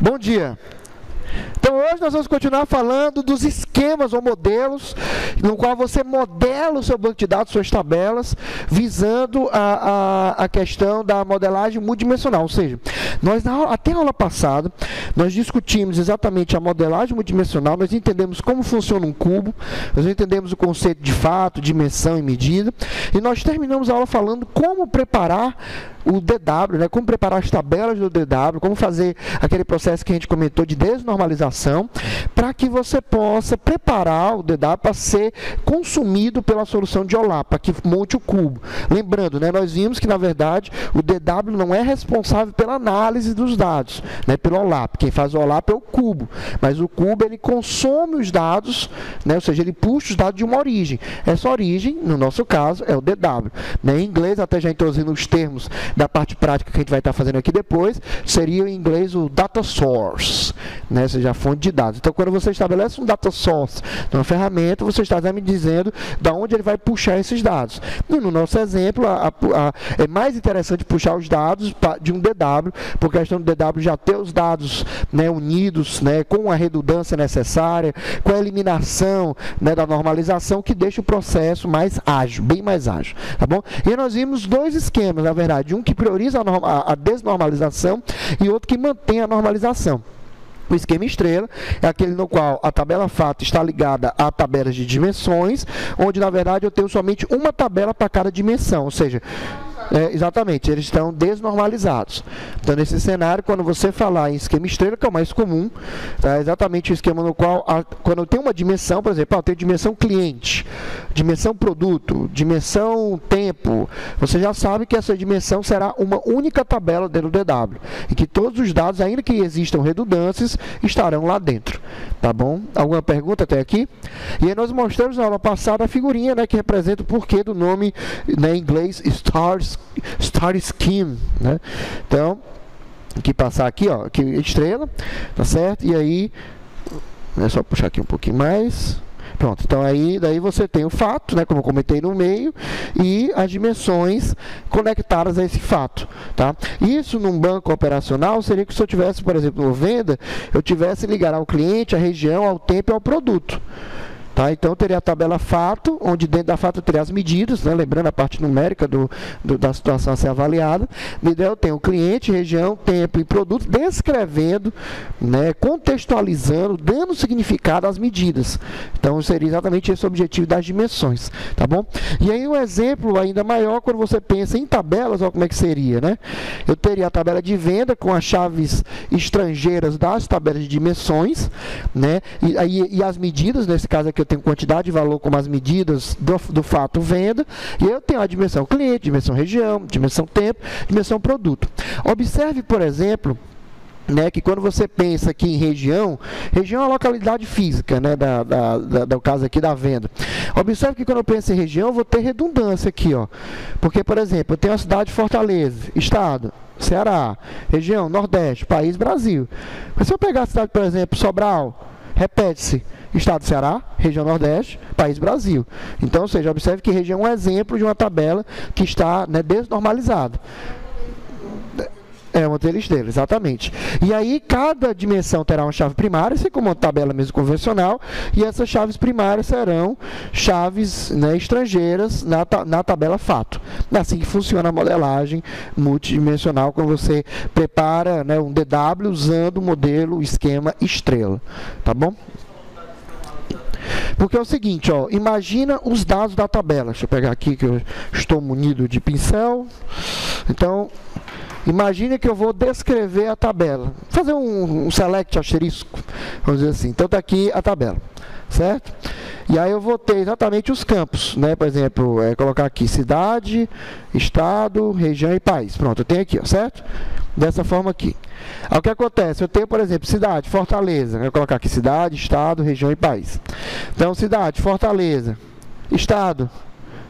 Bom dia. Então hoje nós vamos continuar falando dos esquemas ou modelos no qual você modela o seu banco de dados, suas tabelas, visando a questão da modelagem multidimensional. Ou seja, até a aula passada, nós discutimos exatamente a modelagem multidimensional, nós entendemos como funciona um cubo, nós entendemos o conceito de fato, dimensão e medida, e nós terminamos a aula falando como preparar o DW, né? Como preparar as tabelas do DW, como fazer aquele processo que a gente comentou de desnormalização, para que você possa preparar o DW para ser consumido pela solução de OLAP, para que monte o cubo. Lembrando, né, nós vimos que, na verdade, o DW não é responsável pela análise dos dados, né, pelo OLAP. Quem faz o OLAP é o cubo, mas o cubo ele consome os dados, né, ou seja, ele puxa os dados de uma origem. Essa origem, no nosso caso, é o DW. Né, em inglês, até já introduzindo os termos da parte prática que a gente vai estar fazendo aqui depois, seria em inglês o data source, né, ou seja, a fonte de dados. Então, quando você estabelece um data source numa ferramenta, você está me dizendo de onde ele vai puxar esses dados. E no nosso exemplo, é mais interessante puxar os dados de um DW, porque a questão do DW já ter os dados, né, unidos, né, com a redundância necessária, com a eliminação, né, da normalização, que deixa o processo mais ágil, bem mais ágil. Tá bom? E nós vimos dois esquemas, na verdade, um que prioriza a desnormalização e outro que mantém a normalização. O esquema estrela é aquele no qual a tabela fato está ligada a tabelas de dimensões, onde, na verdade, eu tenho somente uma tabela para cada dimensão, ou seja, exatamente, eles estão desnormalizados. Então, nesse cenário, quando você falar em esquema estrela, que é o mais comum, é exatamente o esquema no qual, quando eu tenho uma dimensão, por exemplo, eu tenho dimensão cliente, dimensão produto, dimensão tempo, você já sabe que essa dimensão será uma única tabela dentro do DW, e que todos os dados, ainda que existam redundâncias, estarão lá dentro. Tá bom? Alguma pergunta até aqui? E aí nós mostramos na aula passada a figurinha, né, que representa o porquê do nome, né, em inglês Star Scheme, né? Então, aqui passar aqui, ó, aqui estrela, tá certo? E aí, é só puxar aqui um pouquinho mais. Pronto, então aí daí você tem o fato, né, como eu comentei no meio, e as dimensões conectadas a esse fato, tá? Isso num banco operacional seria que se eu tivesse, por exemplo, no venda, eu tivesse ligar ao cliente, à região, ao tempo e ao produto. Tá? Então, eu teria a tabela fato, onde dentro da fato eu teria as medidas, né? Lembrando a parte numérica da situação a ser avaliada. Eu tenho o cliente, região, tempo e produto, descrevendo, né? Contextualizando, dando significado às medidas. Então, seria exatamente esse o objetivo das dimensões. Tá bom? E aí, um exemplo ainda maior, quando você pensa em tabelas, olha como é que seria, né? Eu teria a tabela de venda com as chaves estrangeiras das tabelas de dimensões, né? E as medidas, nesse caso aqui, eu tenho quantidade de valor como as medidas do fato venda, e eu tenho a dimensão cliente, dimensão região, dimensão tempo, dimensão produto. Observe, por exemplo, né, que quando você pensa aqui em região é a localidade física, né, do caso aqui da venda. Observe que quando eu penso em região, eu vou ter redundância aqui, ó. Porque, por exemplo, eu tenho a cidade de Fortaleza, estado, Ceará, região, Nordeste, país, Brasil. Mas se eu pegar a cidade, por exemplo, Sobral, repete-se, estado do Ceará, região Nordeste, país Brasil. Então, ou seja, observe que região é um exemplo de uma tabela que está, né, desnormalizada. É uma esteira, exatamente. E aí, cada dimensão terá uma chave primária, assim como uma tabela mesmo convencional, e essas chaves primárias serão chaves, né, estrangeiras na tabela fato. É assim que funciona a modelagem multidimensional, quando você prepara, né, um DW usando o modelo esquema estrela. Tá bom? Porque é o seguinte, ó, imagina os dados da tabela. Deixa eu pegar aqui que eu estou munido de pincel. Então, imagine que eu vou descrever a tabela. Fazer um select asterisco, vamos dizer assim. Então, está aqui a tabela, certo? E aí eu vou ter exatamente os campos, né? Por exemplo, colocar aqui cidade, estado, região e país. Pronto, eu tenho aqui, ó, certo? Dessa forma aqui. Aí o que acontece? Eu tenho, por exemplo, cidade, Fortaleza. Eu vou colocar aqui cidade, estado, região e país. Então, cidade, Fortaleza. Estado,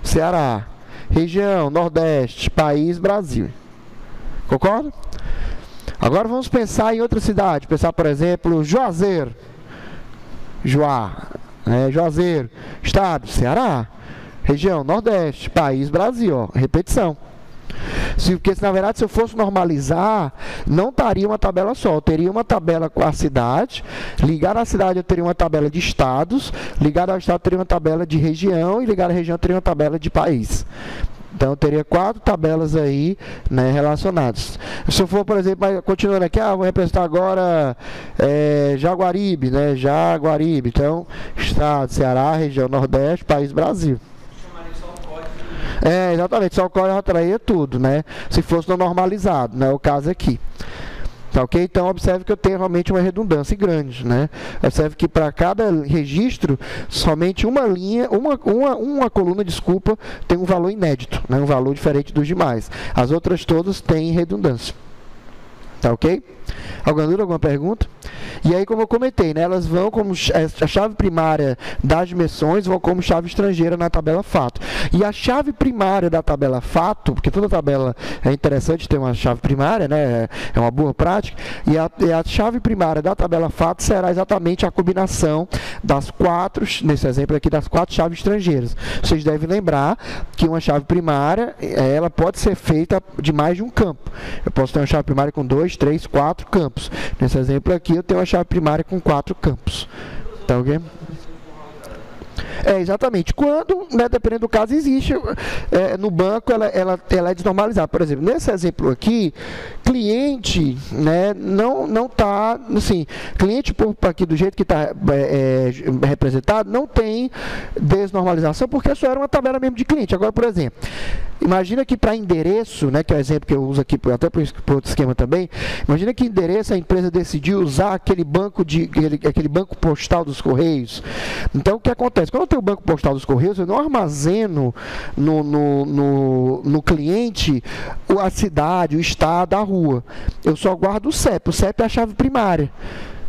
Ceará. Região, Nordeste, país, Brasil. Concorda? Agora vamos pensar em outra cidade. Pensar, por exemplo, Juazeiro. Juazeiro. Estado, Ceará. Região, Nordeste, país, Brasil. Ó, repetição. Porque, na verdade, se eu fosse normalizar, não estaria uma tabela só. Eu teria uma tabela com a cidade, ligada à cidade eu teria uma tabela de estados, ligada ao estado eu teria uma tabela de região, e ligada à região eu teria uma tabela de país. Então, eu teria 4 tabelas aí, né, relacionadas. Se eu for, por exemplo, continuando aqui, vou representar agora Jaguaribe, né, Jaguaribe. Então, estado, Ceará, região Nordeste, país Brasil. Exatamente, só o código atraía tudo, né? Se fosse no normalizado, não é o caso aqui. Tá, ok? Então, observe que eu tenho realmente uma redundância grande, né? Observe que para cada registro, somente uma linha, uma coluna, desculpa, tem um valor inédito, né? Um valor diferente dos demais. As outras todas têm redundância. Tá, ok? Alguma pergunta? E aí, como eu comentei, né, elas vão como a chave primária das dimensões, vão como chave estrangeira na tabela fato. E a chave primária da tabela fato, porque toda tabela é interessante ter uma chave primária, né, é uma boa prática, e a chave primária da tabela fato será exatamente a combinação das 4, nesse exemplo aqui, das 4 chaves estrangeiras. Vocês devem lembrar que uma chave primária, ela pode ser feita de mais de um campo. Eu posso ter uma chave primária com 2, 3, 4 campos. Nesse exemplo aqui, eu tenho uma chave primária com 4 campos. Tá ok? Exatamente. Quando, né, dependendo do caso, existe no banco, ela é desnormalizada. Por exemplo, nesse exemplo aqui, cliente, né, não está, assim, cliente aqui do jeito que está representado, não tem desnormalização, porque só era uma tabela mesmo de cliente. Agora, por exemplo, imagina que para endereço, né, que é o exemplo que eu uso aqui, até para outro esquema também, imagina que endereço a empresa decidiu usar aquele banco postal dos Correios. Então, o que acontece? Quando eu tenho o banco postal dos Correios, eu não armazeno no cliente a cidade, o estado, a rua. Eu só guardo o CEP. O CEP é a chave primária.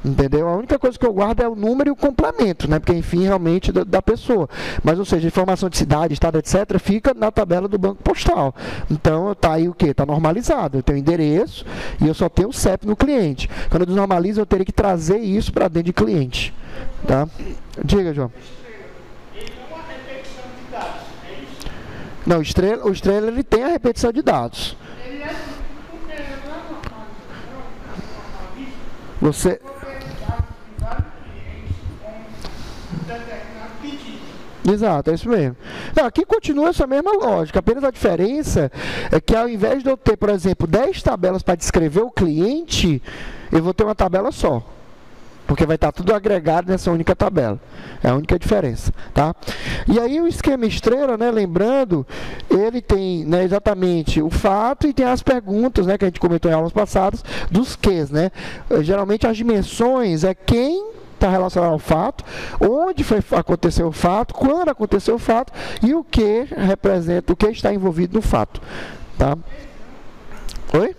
Entendeu? A única coisa que eu guardo é o número e o complemento, né? Porque, enfim, realmente da pessoa. Mas, ou seja, informação de cidade, estado, etc., fica na tabela do banco postal. Então, está aí o quê? Está normalizado. Eu tenho endereço e eu só tenho o CEP no cliente. Quando eu desnormalizo, eu teria que trazer isso para dentro de cliente. Tá? Diga, João. Não, o Estrela ele tem a repetição de dados. Você... Exato, é isso mesmo. Não, aqui continua essa mesma lógica, apenas a diferença é que ao invés de eu ter, por exemplo, 10 tabelas para descrever o cliente, eu vou ter uma tabela só. Porque vai estar tudo agregado nessa única tabela. É a única diferença, tá? E aí o esquema estrela, né, lembrando, ele tem, né, exatamente o fato e tem as perguntas, né, que a gente comentou em aulas passadas, dos quês, né? Geralmente as dimensões é quem está relacionado ao fato, onde aconteceu o fato, quando aconteceu o fato e o que representa, o que está envolvido no fato, tá? Oi?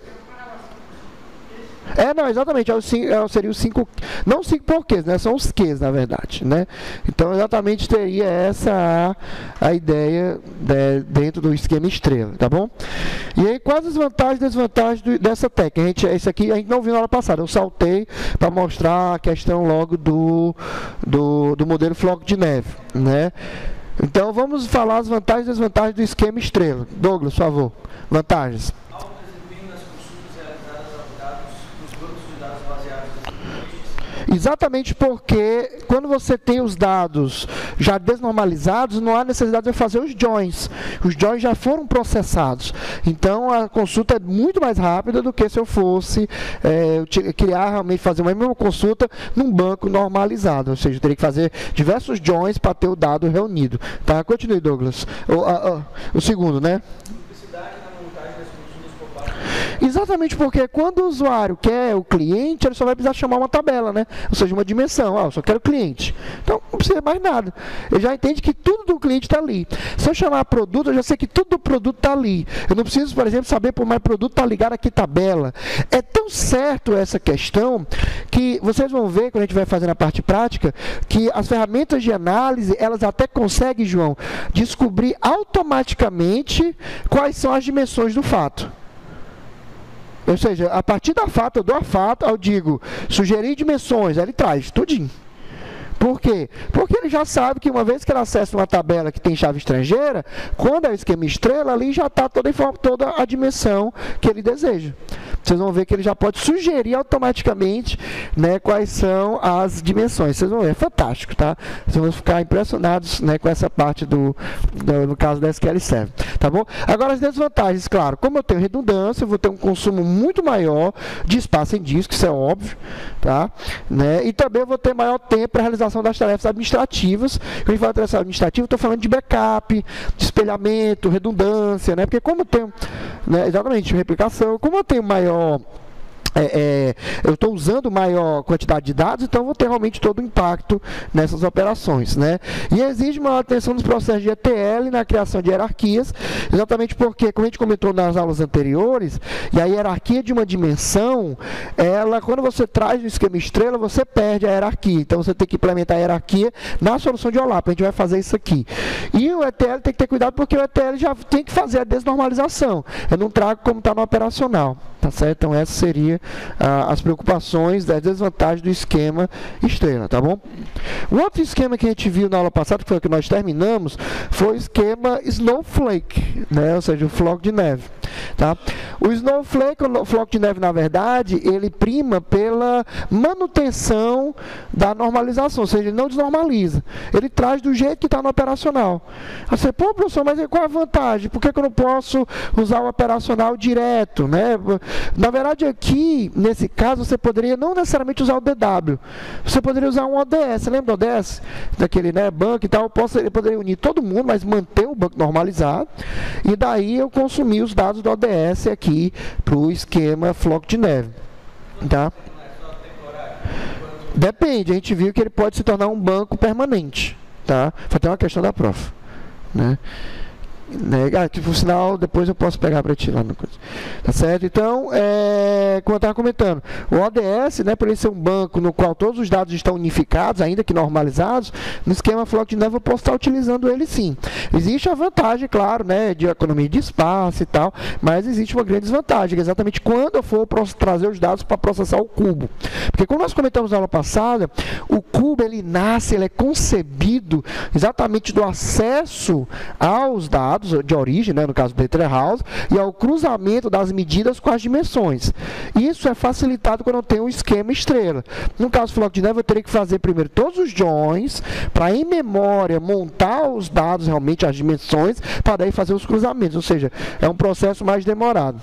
Não, exatamente, seria os 5, não 5 porquês, né, são os quês, na verdade, né, então exatamente teria essa a ideia dentro do esquema estrela, tá bom? E aí, quais as vantagens e desvantagens dessa técnica? Esse aqui a gente não viu na aula passada, eu saltei para mostrar a questão logo do modelo floco de neve, né, então vamos falar as vantagens e desvantagens do esquema estrela. Douglas, por favor, vantagens. Exatamente porque quando você tem os dados já desnormalizados, não há necessidade de fazer os joins. Os joins já foram processados. Então, a consulta é muito mais rápida do que se eu fosse criar, realmente fazer uma mesma consulta num banco normalizado. Ou seja, eu teria que fazer diversos joins para ter o dado reunido. Tá? Continue, Douglas. O segundo, né? Exatamente porque quando o usuário quer o cliente, ele só vai precisar chamar uma tabela, né? Ou seja, uma dimensão. Eu só quero o cliente. Então, não precisa mais nada. Ele já entende que tudo do cliente está ali. Se eu chamar produto, eu já sei que tudo do produto está ali. Eu não preciso, por exemplo, saber por mais produto está ligado a que tabela. É tão certo essa questão que vocês vão ver, quando a gente vai fazer na parte prática, que as ferramentas de análise, elas até conseguem, João, descobrir automaticamente quais são as dimensões do fato. Ou seja, a partir da fato, eu dou a fato, eu digo, sugerir dimensões, aí ele traz tudinho. Por quê? Porque ele já sabe que uma vez que ele acessa uma tabela que tem chave estrangeira, quando é o esquema estrela, ali já está toda a dimensão que ele deseja. Vocês vão ver que ele já pode sugerir automaticamente, né, quais são as dimensões. Vocês vão ver, é fantástico, tá? Vocês vão ficar impressionados, né, com essa parte no caso da SQL Server, tá bom? Agora as desvantagens, claro, como eu tenho redundância, eu vou ter um consumo muito maior de espaço em disco, isso é óbvio, tá? Né? E também eu vou ter maior tempo para a realização das tarefas administrativas. Quando a gente fala de tarefa administrativa, eu estou falando de backup, de espelhamento, redundância, né? Porque como eu tenho, né, exatamente, replicação, como eu tenho maior eu estou usando maior quantidade de dados, então vou ter realmente todo o impacto nessas operações, né? E exige maior atenção nos processos de ETL na criação de hierarquias, exatamente porque, como a gente comentou nas aulas anteriores, e a hierarquia de uma dimensão, ela, quando você traz no esquema estrela, você perde a hierarquia, então você tem que implementar a hierarquia na solução de OLAP, a gente vai fazer isso aqui. E o ETL tem que ter cuidado, porque o ETL já tem que fazer a desnormalização, eu não trago como está no operacional, tá certo? Então essa seria as preocupações das desvantagens do esquema estrela, tá bom? O outro esquema que a gente viu na aula passada, que foi o que nós terminamos, foi o esquema Snowflake, né? Ou seja, o floco de neve, tá? O Snowflake, o floco de neve, na verdade, ele prima pela manutenção da normalização, ou seja, ele não desnormaliza, ele traz do jeito que está no operacional. Você, pô, professor, mas qual a vantagem? Por que eu não posso usar o operacional direto, né? Na verdade, aqui, nesse caso, você poderia não necessariamente usar o DW. Você poderia usar um ODS. Você lembra do ODS? Daquele, né, banco e tal. Eu poderia unir todo mundo, mas manter o banco normalizado. E daí eu consumir os dados do ODS aqui para o esquema floco de neve. Tá? Depende. A gente viu que ele pode se tornar um banco permanente. Tá? Foi até uma questão da prof. Né? Que por sinal depois eu posso pegar para ti lá no coisa. Tá certo? Então, como eu estava comentando, o ODS, né, por ele ser um banco no qual todos os dados estão unificados, ainda que normalizados, no esquema floco de neve eu posso estar utilizando ele sim. Existe a vantagem, claro, né, de economia de espaço e tal, mas existe uma grande desvantagem, que é exatamente quando eu for trazer os dados para processar o cubo. Porque como nós comentamos na aula passada, o cubo ele nasce, ele é concebido exatamente do acesso aos dados de origem, né, no caso do data house, e ao cruzamento das medidas com as dimensões. Isso é facilitado quando eu tenho um esquema estrela. No caso do floco de neve, eu teria que fazer primeiro todos os joins, para em memória montar os dados, realmente as dimensões, para daí fazer os cruzamentos, ou seja, é um processo mais demorado.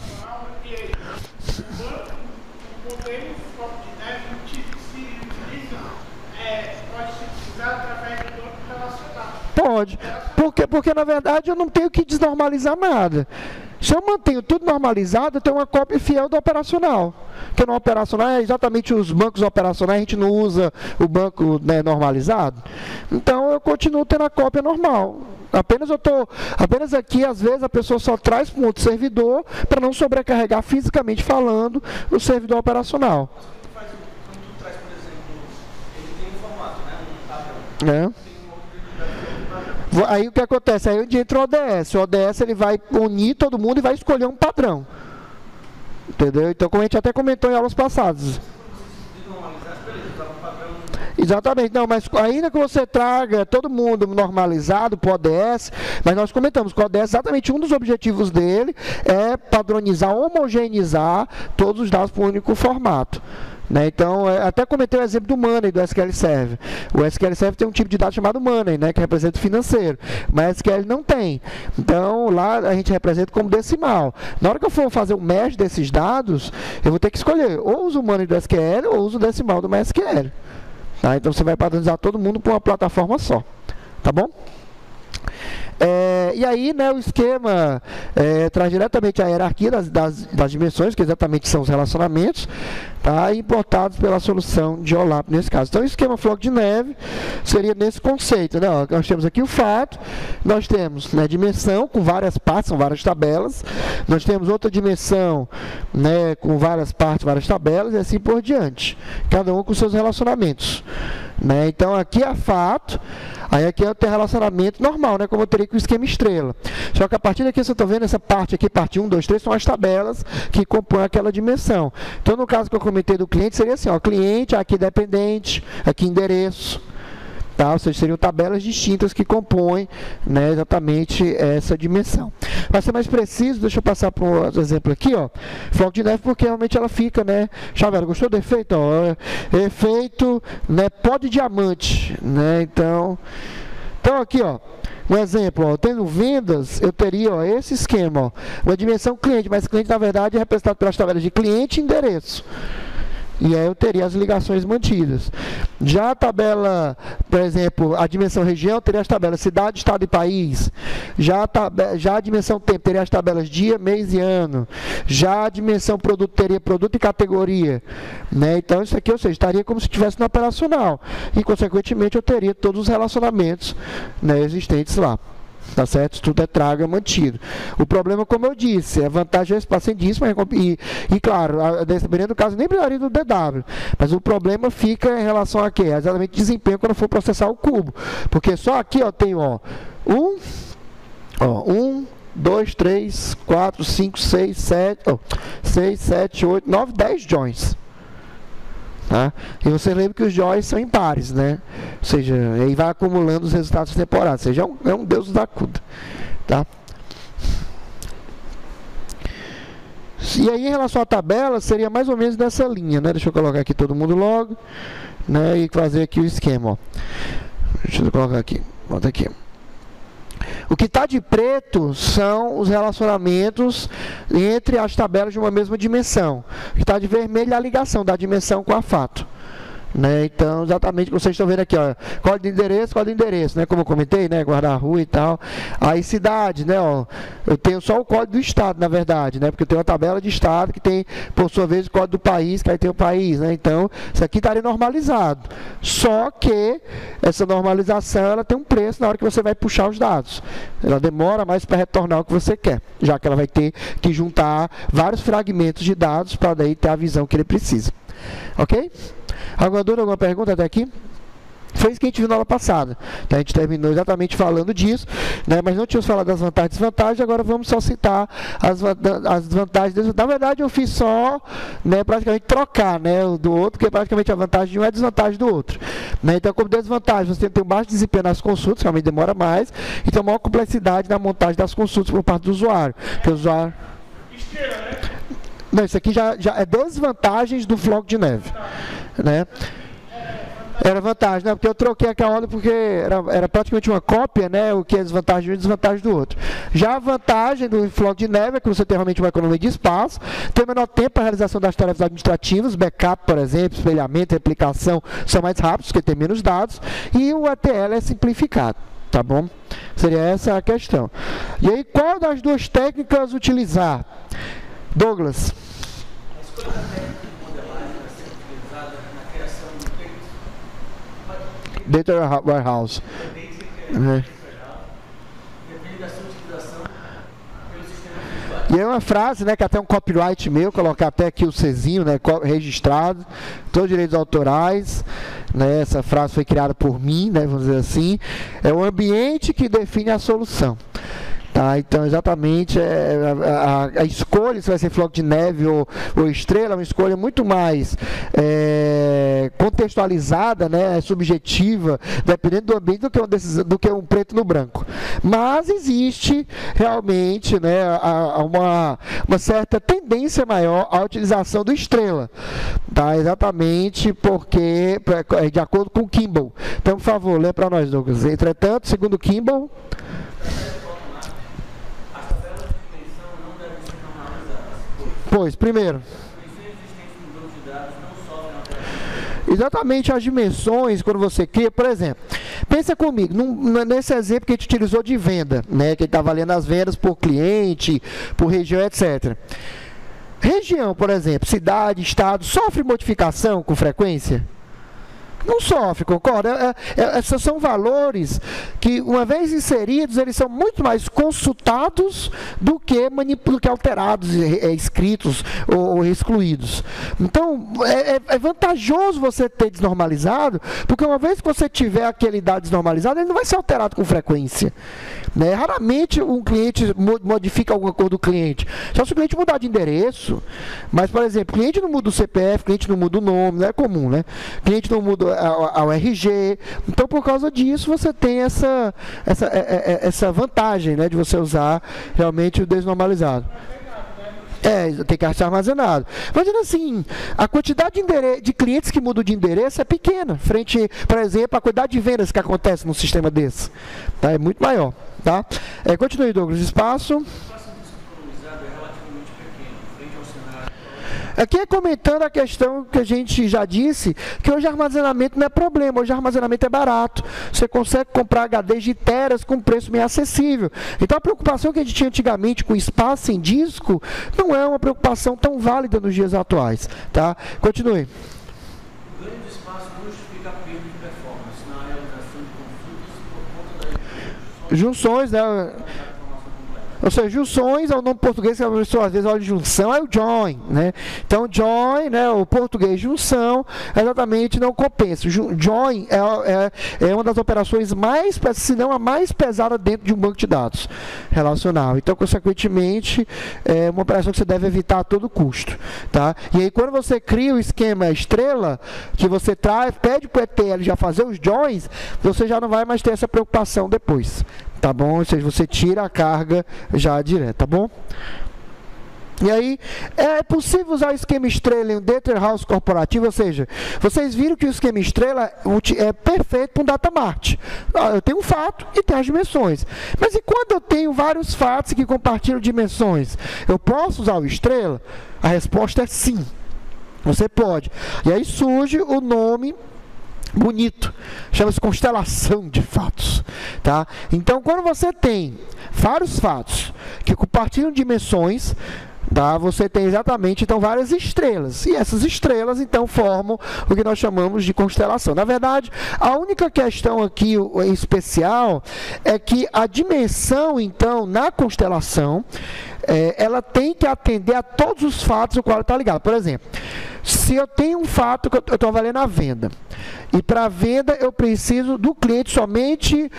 Pode, porque na verdade eu não tenho que desnormalizar nada. Se eu mantenho tudo normalizado, eu tenho uma cópia fiel do operacional. Porque no operacional é exatamente os bancos operacionais, a gente não usa o banco, né, normalizado. Então eu continuo tendo a cópia normal. Apenas aqui, às vezes, a pessoa só traz para um outro servidor para não sobrecarregar fisicamente falando o servidor operacional. Quando tu traz, por exemplo, ele tem um formato, né? Um padrão. Aí o que acontece? Aí onde entra o ODS. O ODS ele vai unir todo mundo e vai escolher um padrão. Entendeu? Então, como a gente até comentou em aulas passadas. Exatamente, não, mas ainda que você traga todo mundo normalizado para o ODS, mas nós comentamos que o ODS, exatamente um dos objetivos dele é padronizar, homogeneizar todos os dados para um único formato. Né? Então, até comentei o exemplo do Money, do SQL Server. O SQL Server tem um tipo de dado chamado Money, né, que representa o financeiro, mas o SQL não tem. Então, lá a gente representa como decimal. Na hora que eu for fazer o merge desses dados, eu vou ter que escolher ou uso o Money do SQL ou uso o decimal do MySQL. Tá? Então, você vai padronizar todo mundo por uma plataforma só. Tá bom? E aí, né, o esquema traz diretamente a hierarquia das dimensões, que exatamente são os relacionamentos, tá, importados pela solução de OLAP nesse caso. Então, o esquema floco de neve seria nesse conceito. Né? Nós temos aqui o fato, nós temos, né, dimensão com várias partes, são várias tabelas, nós temos outra dimensão, né, com várias partes, várias tabelas, e assim por diante, cada um com seus relacionamentos. Né? Então, aqui é fato, aí aqui eu tenho relacionamento normal, né, como eu teria com o esquema estrela. Só que a partir daqui, você está vendo essa parte aqui, parte 1, 2, 3, são as tabelas que compõem aquela dimensão. Então, no caso que eu comentei do cliente, seria assim, ó, cliente, aqui dependente, aqui endereço. tá? Ou seja, seriam tabelas distintas que compõem, né, exatamente essa dimensão. Para ser mais preciso, deixa eu passar para um exemplo aqui, ó, floco de neve, porque realmente ela fica, né, Chavera, gostou do efeito? Ó, efeito, né, pó de diamante, né, então aqui, ó, um exemplo, ó, tendo vendas, eu teria, ó, esse esquema, ó, uma dimensão cliente, mas cliente na verdade é representado pelas tabelas de cliente e endereço. E aí eu teria as ligações mantidas. Já a tabela, por exemplo, a dimensão região, teria as tabelas cidade, estado e país. Já a dimensão tempo, teria as tabelas dia, mês e ano. Já a dimensão produto, teria produto e categoria. Né? Então, isso aqui, ou seja, estaria como se estivesse no operacional. E, consequentemente, eu teria todos os relacionamentos, né, existentes lá. Tá certo? Tudo é traga mantido. O problema, como eu disse, a vantagem é espaçadíssima e claro, dependendo do caso, nem precisaria do DW. Mas o problema fica em relação a quê? Exatamente desempenho quando for processar o cubo. Porque só aqui, ó, tem, ó, 1, 2, 3, 4, 5, 6, 7, 8, 9, 10 joins. Tá? E você lembra que os joins são impares, né? Ou seja, aí vai acumulando os resultados temporários. Ou seja, é um deus da CUDA. Tá? E aí, em relação à tabela, seria mais ou menos nessa linha, né? Deixa eu colocar aqui todo mundo logo, né? E fazer aqui o esquema, ó. Deixa eu colocar aqui. Bota aqui. O que está de preto são os relacionamentos entre as tabelas de uma mesma dimensão. O que está de vermelho é a ligação da dimensão com a fato. Né? Então, exatamente o que vocês estão vendo aqui, ó, código de endereço, né? Como eu comentei, né? Guardar a rua e tal. Aí cidade, né? Ó, eu tenho só o código do estado, na verdade, né? Porque eu tenho uma tabela de estado que tem, por sua vez, o código do país, que aí tem o país, né? Então, isso aqui estaria normalizado. Só que essa normalização, ela tem um preço na hora que você vai puxar os dados. Ela demora mais para retornar o que você quer, já que ela vai ter que juntar vários fragmentos de dados para daí ter a visão que ele precisa. Ok? Alguma dúvida, alguma pergunta até aqui? Foi isso que a gente viu na aula passada. Então, a gente terminou exatamente falando disso, né? Mas não tínhamos falado das vantagens e desvantagens, agora vamos só citar as vantagens. Na verdade, eu fiz só, né, praticamente trocar, né, do outro, porque praticamente a vantagem de um é a desvantagem do outro. Né? Então, como desvantagem, você tem um baixo desempenho nas consultas, realmente demora mais, e tem maior complexidade na montagem das consultas por parte do usuário. Porque o usuário... Não, isso aqui já é desvantagens do floco de neve. Né? Era vantagem, né? Porque eu troquei aquela ordem porque era praticamente uma cópia, né? O que é desvantagem de um e desvantagem do outro. Já a vantagem do floco de neve é que você tem realmente uma economia de espaço, tem menor tempo para a realização das tarefas administrativas, backup, por exemplo, espelhamento, replicação, são mais rápidos, porque tem menos dados, e o ETL é simplificado. Tá bom? Seria essa a questão. E aí, qual das duas técnicas utilizar? Douglas. A escolha da técnica de modelagem vai ser utilizada na criação do Data Warehouse. Depende da sua utilização pelo sistema visual. E é uma frase, né, que até um copyright meu, colocar até aqui o Czinho, né, registrado, todos os direitos autorais, né, essa frase foi criada por mim, né, vamos dizer assim, é o ambiente que define a solução. Tá, então, exatamente, a escolha, se vai ser floco de neve ou estrela, é uma escolha muito mais contextualizada, né, subjetiva, dependendo do ambiente, do que um preto no branco. Mas existe realmente, né, uma certa tendência maior à utilização do estrela. Tá, exatamente porque, de acordo com o Kimball. Então, por favor, lê para nós, Douglas. Entretanto, segundo Kimball... Pois, primeiro, exatamente as dimensões, quando você cria, por exemplo, pensa comigo, nesse exemplo que a gente utilizou de venda, né, que ele está valendo as vendas por cliente, por região, etc. Região, por exemplo, cidade, estado, sofre modificação com frequência? Não sofre, concorda? Esses são valores que, uma vez inseridos, eles são muito mais consultados do que alterados, escritos ou excluídos. Então, é vantajoso você ter desnormalizado, porque uma vez que você tiver aquele dado desnormalizado, ele não vai ser alterado com frequência. Né? Raramente um cliente modifica alguma coisa do cliente. Só se o cliente mudar de endereço. Mas, por exemplo, o cliente não muda o CPF, o cliente não muda o nome, não é comum, né? O cliente não muda ao RG. Então, por causa disso, você tem essa vantagem, né, de você usar realmente o desnormalizado. Tem que ser armazenado. Imagina assim, a quantidade de clientes que mudam de endereço é pequena, frente, por exemplo, à quantidade de vendas que acontece num sistema desse. Tá? É muito maior. Tá? Continue, Douglas. Espaço. Aqui é comentando a questão que a gente já disse, que hoje armazenamento não é problema, hoje armazenamento é barato. Você consegue comprar HDs de teras com preço meio acessível. Então a preocupação que a gente tinha antigamente com espaço em disco, não é uma preocupação tão válida nos dias atuais. Tá? Continue. O ganho de espaço não justifica a perda de performance na realização de consultas por conta das junções, né? Ou seja, junções é o nome português que a pessoa às vezes olha de junção, é o join, né? Então, join, né, o português junção, exatamente não compensa. Join é uma das operações mais, se não a mais pesada dentro de um banco de dados relacional. Então, consequentemente, é uma operação que você deve evitar a todo custo. Tá? E aí, quando você cria o esquema estrela, que você pede para o ETL já fazer os joins, você já não vai mais ter essa preocupação depois. Tá bom? Ou seja, você tira a carga já direto, tá bom? E aí, é possível usar o esquema estrela em um data house corporativo, ou seja, vocês viram que o esquema estrela é perfeito para um data mart. Eu tenho um fato e tenho as dimensões. Mas e quando eu tenho vários fatos que compartilham dimensões? Eu posso usar o estrela? A resposta é sim. Você pode. E aí surge o nome bonito, chama-se constelação de fatos, tá? Então, quando você tem vários fatos que compartilham dimensões, tá? Você tem exatamente, então, várias estrelas, e essas estrelas, então, formam o que nós chamamos de constelação. Na verdade, a única questão aqui em especial é que a dimensão, então, na constelação, ela tem que atender a todos os fatos ao qual ela está ligada. Por exemplo, se eu tenho um fato que eu estou avaliando a venda, e para a venda eu preciso do cliente somente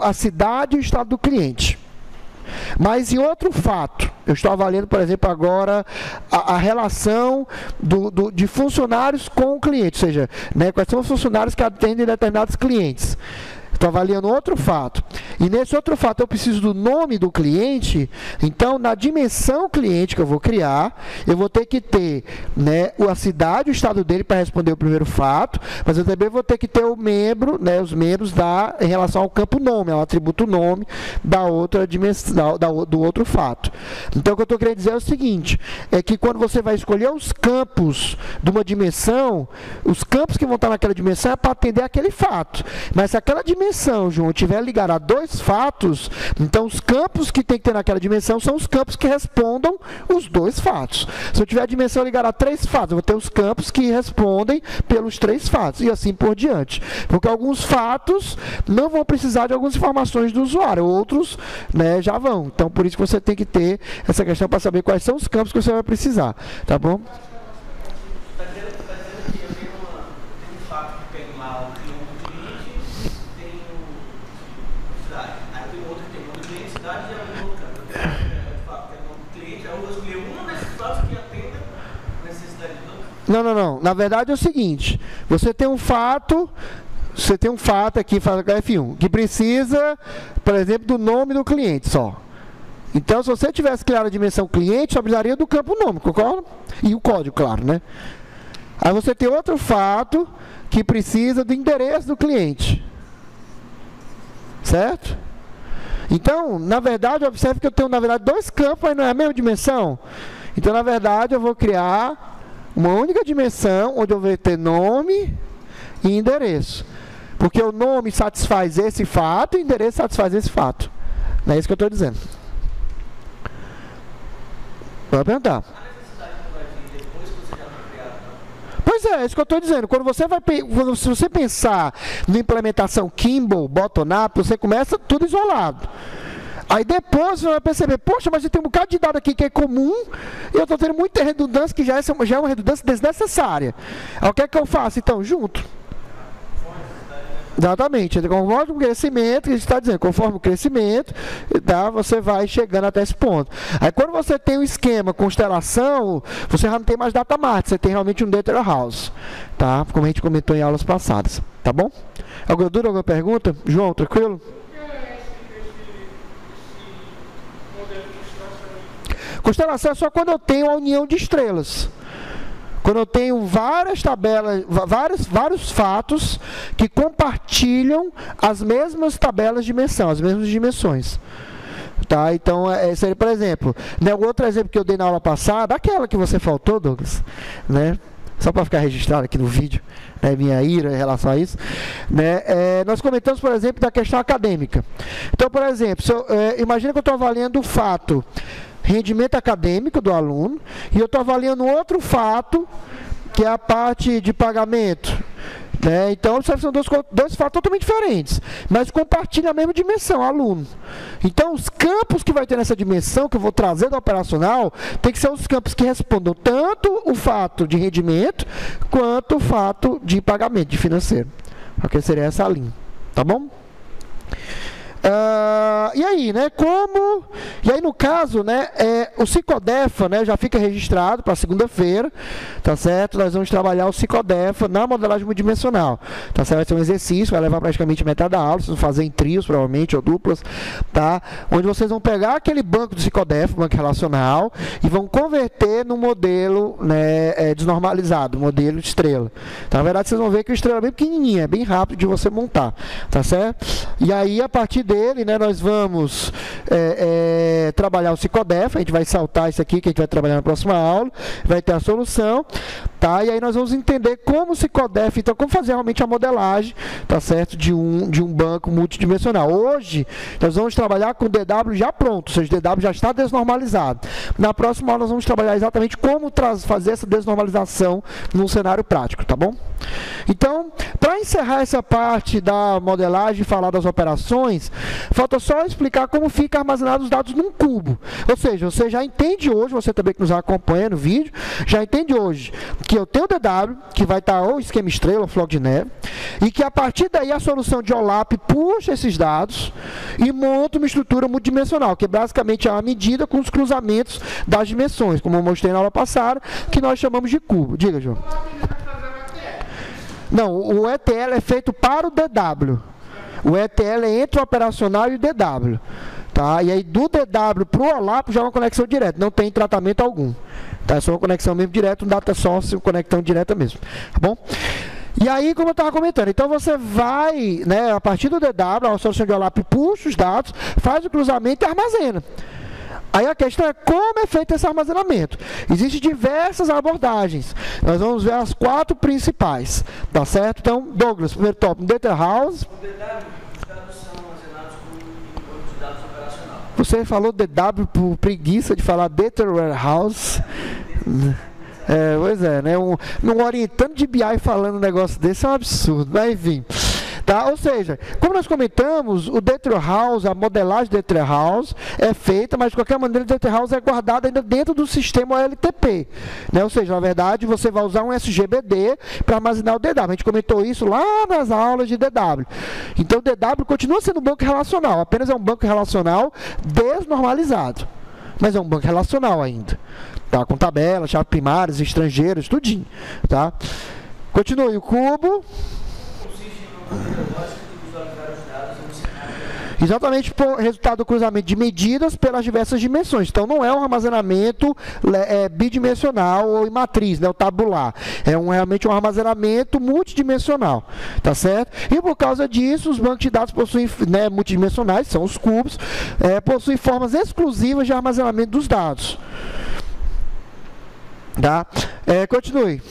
a cidade e o estado do cliente. Mas em outro fato, eu estou avaliando, por exemplo, agora a relação de funcionários com o cliente, ou seja, né, quais são os funcionários que atendem determinados clientes. Estou avaliando outro fato. E nesse outro fato eu preciso do nome do cliente. Então, na dimensão cliente que eu vou criar, eu vou ter que ter, né, a cidade, o estado dele para responder o primeiro fato, mas eu também vou ter que ter o membro, né, os membros em relação ao campo nome, ao atributo nome da outra dimensão, do outro fato. Então, o que eu estou querendo dizer é o seguinte, é que quando você vai escolher os campos de uma dimensão, os campos que vão estar naquela dimensão é para atender aquele fato. Mas se aquela dimensão, João, tiver ligado a dois fatos, então os campos que tem que ter naquela dimensão são os campos que respondam os dois fatos. Se eu tiver a dimensão ligada a três fatos, eu vou ter os campos que respondem pelos três fatos, e assim por diante. Porque alguns fatos não vão precisar de algumas informações do usuário, outros, né, já vão. Então, por isso que você tem que ter essa questão para saber quais são os campos que você vai precisar. Tá bom? Não. Na verdade é o seguinte, você tem um fato aqui, F1, que precisa, por exemplo, do nome do cliente só. Então, se você tivesse criado a dimensão cliente, só precisaria do campo nome, concorda? E o código, claro, né? Aí você tem outro fato que precisa do endereço do cliente. Certo? Então, na verdade, observe que eu tenho, na verdade, dois campos, mas não é a mesma dimensão. Então, na verdade, eu vou criar uma única dimensão, onde eu vou ter nome e endereço. Porque o nome satisfaz esse fato e o endereço satisfaz esse fato. Não é isso que eu estou dizendo. Pode perguntar. Pois é isso que eu estou dizendo. Se você pensar na implementação Kimball, bottom-up, você começa tudo isolado. Aí depois você vai perceber, poxa, mas tem um bocado de dado aqui que é comum e eu estou tendo muita redundância que já é uma redundância desnecessária. Aí o que é que eu faço? Então, junto. Exatamente, conforme o crescimento, que a gente está dizendo, conforme o crescimento, tá, você vai chegando até esse ponto. Aí quando você tem um esquema constelação, você já não tem mais data mart, você tem realmente um data house. tá? Como a gente comentou em aulas passadas, tá bom? Alguma dúvida, alguma pergunta? João, tranquilo? Constelação é só quando eu tenho a união de estrelas. Quando eu tenho várias tabelas, vários fatos que compartilham as mesmas tabelas de dimensão, as mesmas dimensões. Tá? Então, seria, por exemplo, né, o outro exemplo que eu dei na aula passada, aquela que você faltou, Douglas, né? Só para ficar registrado aqui no vídeo, né, minha ira em relação a isso, né, nós comentamos, por exemplo, da questão acadêmica. Então, por exemplo, imagina que eu estou avaliando o fato rendimento acadêmico do aluno e eu estou avaliando outro fato, que é a parte de pagamento. Né? Então, são dois fatos totalmente diferentes, mas compartilham a mesma dimensão, aluno. Então, os campos que vai ter nessa dimensão, que eu vou trazer do operacional, tem que ser os campos que respondam tanto o fato de rendimento, quanto o fato de pagamento, de financeiro. Ok? Seria essa linha. Tá bom? E aí, né, e aí no caso, né, o Psicodefa, né, já fica registrado para segunda-feira, tá certo? Nós vamos trabalhar o Psicodefa na modelagem multidimensional, tá certo? Vai ser um exercício, vai levar praticamente metade da aula, vocês vão fazer em trios, provavelmente, ou duplas, tá? Onde vocês vão pegar aquele banco do Psicodefa, banco relacional, e vão converter no modelo, né, desnormalizado, modelo de estrela. Tá? Na verdade, vocês vão ver que o estrela é bem pequenininha, é bem rápido de você montar, tá certo? E aí, a partir dele, né, nós vamos trabalhar o Psicodefa, a gente vai saltar isso aqui que a gente vai trabalhar na próxima aula, vai ter a solução, tá? E aí nós vamos entender como o Psicodefa, então como fazer realmente a modelagem, tá certo, de um banco multidimensional. Hoje nós vamos trabalhar com o DW já pronto, ou seja, o DW já está desnormalizado. Na próxima aula nós vamos trabalhar exatamente como fazer essa desnormalização num cenário prático, tá bom? Então, para encerrar essa parte da modelagem e falar das operações, falta só explicar como fica armazenado os dados num cubo. Ou seja, você já entende hoje, você também que nos acompanha no vídeo, já entende hoje que eu tenho o DW, que vai estar ou esquema estrela ou floco de neve, e que a partir daí a solução de OLAP puxa esses dados e monta uma estrutura multidimensional, que basicamente é uma medida com os cruzamentos das dimensões, como eu mostrei na aula passada, que nós chamamos de cubo. Diga, João. Não, o ETL é feito para o DW. O ETL é entre o operacional e o DW. Tá? E aí do DW para o OLAP já é uma conexão direta, não tem tratamento algum. Tá? É só uma conexão mesmo direta, um data source, conexão direta mesmo. Tá bom? E aí, como eu estava comentando, então você vai, né, a partir do DW, a solução de OLAP puxa os dados, faz o cruzamento e armazena. Aí a questão é como é feito esse armazenamento. Existem diversas abordagens. Nós vamos ver as 4 principais. Tá certo? Então, Douglas, primeiro tópico, Data House. O DW, os dados são armazenados com banco de dados operacional. Você falou DW por preguiça de falar Data Warehouse. Pois é, né? Um orientando de BI falando um negócio desse é um absurdo, mas enfim. Tá? Ou seja, como nós comentamos, o Data Warehouse, a modelagem do Data Warehouse é feita, mas de qualquer maneira o Data Warehouse é guardado ainda dentro do sistema OLTP. Né? Ou seja, na verdade, você vai usar um SGBD para armazenar o DW. A gente comentou isso lá nas aulas de DW. Então o DW continua sendo um banco relacional, apenas é um banco relacional desnormalizado. Mas é um banco relacional ainda. Tá? Com tabelas, chaves primárias, estrangeiros, tudinho. Tá? Continue o cubo. Exatamente por resultado do cruzamento de medidas pelas diversas dimensões. Então não é um armazenamento bidimensional ou em matriz, né, o tabular. É realmente um armazenamento multidimensional. Tá certo? E por causa disso, os bancos de dados possuem, né, multidimensionais, são os cubos, possuem formas exclusivas de armazenamento dos dados. Tá? Continue.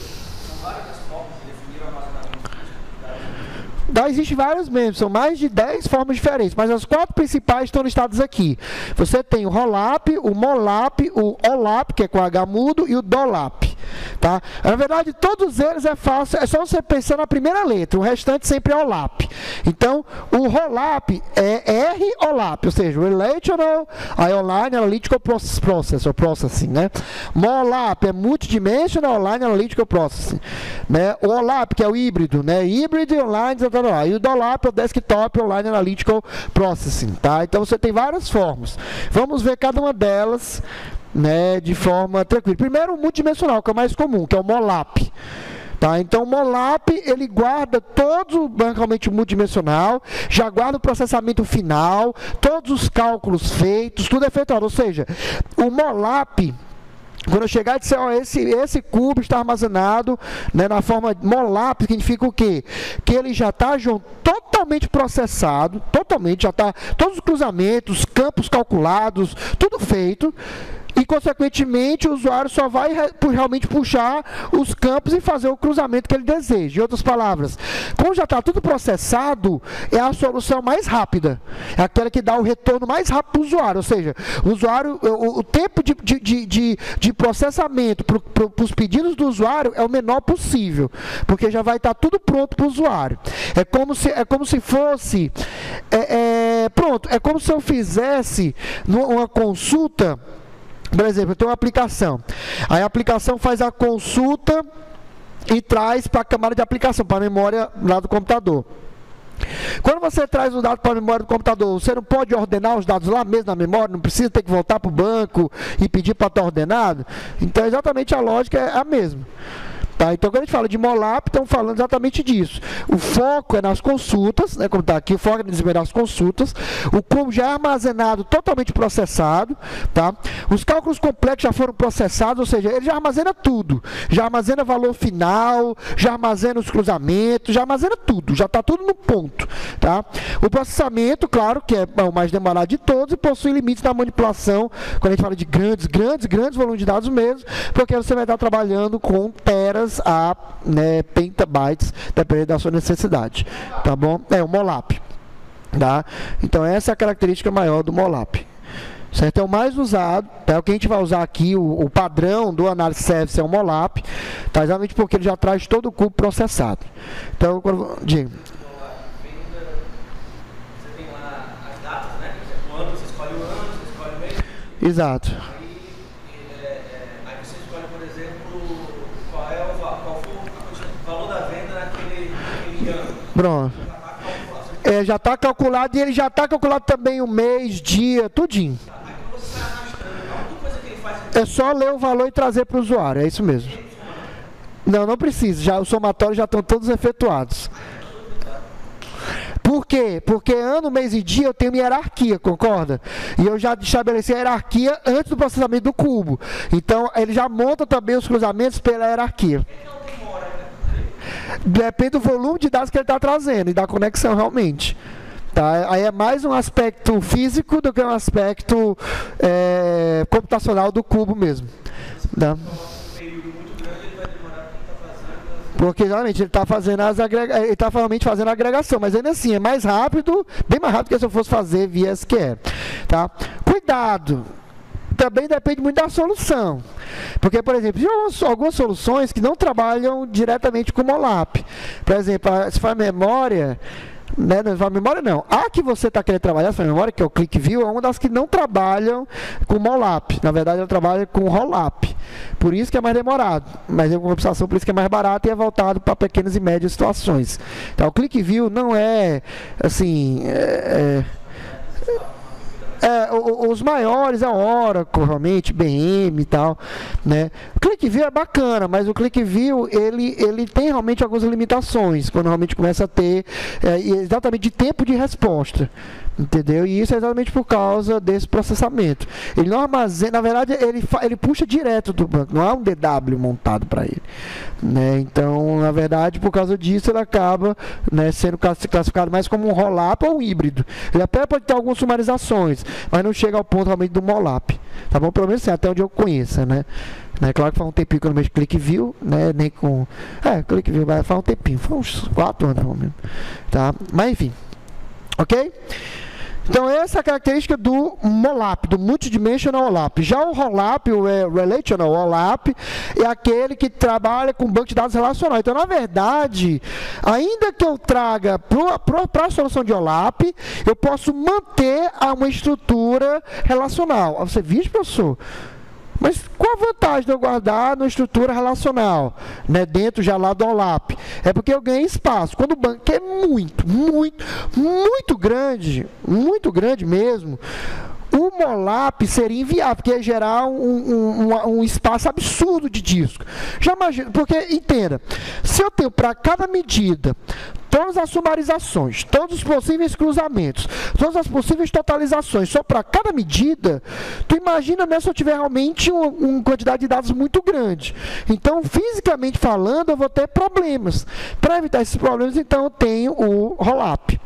Existem vários mesmo, são mais de 10 formas diferentes, mas as 4 principais estão listadas aqui. Você tem o ROLAP, o MOLAP, o OLAP, que é com H mudo, e o DOLAP. Tá? Na verdade, todos eles é fácil, é só você pensar na primeira letra, o restante sempre é OLAP. Então, o ROLAP é ROLAP, ou seja, Relational Online Analytical Process, ou Processing. Né? MOLAP é Multidimensional Online Analytical Processing. Né? O OLAP, que é o híbrido, né? Hybrid Online, e o DOLAP é o Desktop Online Analytical Processing. Tá? Então, você tem várias formas. Vamos ver cada uma delas, né, de forma tranquila. Primeiro, o multidimensional, que é o mais comum, que é o MOLAP. Tá? Então o MOLAP, ele guarda todo o banco realmente multidimensional, já guarda o processamento final, todos os cálculos feitos, tudo é feito. Ou seja, o MOLAP, quando eu chegar e disser, ó, esse cubo está armazenado, né, na forma MOLAP, significa o quê? Que ele já está totalmente processado, totalmente, já está todos os cruzamentos, campos calculados, tudo feito, e consequentemente o usuário só vai realmente puxar os campos e fazer o cruzamento que ele deseja. Em outras palavras, como já está tudo processado, é a solução mais rápida, é aquela que dá o retorno mais rápido para o usuário, ou seja, o usuário, o tempo de processamento para os pedidos do usuário é o menor possível, porque já vai estar tudo pronto para o usuário. É como se fosse, pronto, é como se eu fizesse uma consulta. Por exemplo, eu tenho uma aplicação, aí a aplicação faz a consulta e traz para a camada de aplicação, para a memória lá do computador. Quando você traz o dado para a memória do computador, você não pode ordenar os dados lá mesmo na memória, não precisa ter que voltar para o banco e pedir para estar ordenado. Então, exatamente a lógica é a mesma. Tá? Então, quando a gente fala de MOLAP, estamos falando exatamente disso. O foco é nas consultas, né, como está aqui, o foco é no desempenho das consultas. O cubo já é armazenado, totalmente processado. Tá? Os cálculos complexos já foram processados, ou seja, ele já armazena tudo. Já armazena valor final, já armazena os cruzamentos, já armazena tudo, já está tudo no ponto. Tá? O processamento, claro, que é o mais demorado de todos e possui limites na manipulação, quando a gente fala de grandes volumes de dados mesmo, porque você vai estar trabalhando com teras a, né, petabytes, dependendo da sua necessidade, tá bom? É o MOLAP, tá? Então essa é a característica maior do MOLAP, certo? É o mais usado, tá? O que a gente vai usar aqui, o padrão do Analysis Service é o MOLAP, tá? Exatamente porque ele já traz todo o cubo processado. Então, diga. Você tem lá as datas, né? Por exemplo, o ano, você escolhe o ano, você escolhe o mês. Exato. Pronto. Já está calculado e ele já está calculado também o mês, dia, tudinho. É só ler o valor e trazer para o usuário, é isso mesmo. Não precisa, já, os somatórios já estão todos efetuados. Por quê? Porque ano, mês e dia eu tenho minha hierarquia, concorda? E eu já estabeleci a hierarquia antes do processamento do cubo. Então, ele já monta também os cruzamentos pela hierarquia. Depende do volume de dados que ele está trazendo e da conexão realmente. Tá? Aí é mais um aspecto físico do que um aspecto computacional do cubo mesmo. Tá? Porque realmente ele está fazendo ele está realmente fazendo a agregação, mas ainda assim é mais rápido, bem mais rápido que se eu fosse fazer via SQL. Tá? Cuidado! Também depende muito da solução. Porque, por exemplo, tem algumas soluções que não trabalham diretamente com o MOLAP. Por exemplo, se for a memória, né, não for memória não. A que você está querendo trabalhar, se for a memória, que é o ClickView, é uma das que não trabalham com MOLAP. Na verdade, ela trabalha com ROLAP. Por isso que é mais demorado. Mas em compensação, por isso que é mais barato e é voltado para pequenas e médias situações. Então, o ClickView não é, assim... os maiores é Oracle, realmente, IBM e tal, né? O ClickView é bacana, mas o ClickView, ele tem realmente algumas limitações, quando realmente começa a ter exatamente de tempo de resposta, entendeu? E isso é exatamente por causa desse processamento. Ele não armazena, na verdade, ele puxa direto do banco, não há um DW montado para ele, né? Então, na verdade, por causa disso, ele acaba, né, sendo classificado mais como um rollup ou um híbrido. Ele até pode ter algumas sumarizações, mas não chega ao ponto realmente do MOLAP, tá bom? Pelo menos assim, até onde eu conheça, né? Claro que faz um tempinho que eu não mexo com ClickView, né? Nem com... ClickView faz um tempinho, faz uns 4 anos, pelo menos, tá? Mas enfim, ok? Então, essa é a característica do MOLAP, do Multidimensional OLAP. Já o ROLAP, o Relational OLAP, é aquele que trabalha com banco de dados relacional. Então, na verdade, ainda que eu traga para a solução de OLAP, eu posso manter uma estrutura relacional. Você viu, professor? Mas qual a vantagem de eu guardar na estrutura relacional, né, dentro já lá do OLAP? É porque eu ganhei espaço. Quando o banco é muito grande mesmo, o O MOLAP seria inviável, porque ia gerar um espaço absurdo de disco. Já imagina, porque, entenda, se eu tenho para cada medida todas as sumarizações, todos os possíveis cruzamentos, todas as possíveis totalizações, só para cada medida, tu imagina mesmo se eu tiver realmente uma quantidade de dados muito grande. Então, fisicamente falando, eu vou ter problemas. Para evitar esses problemas, então, eu tenho o ROLAP.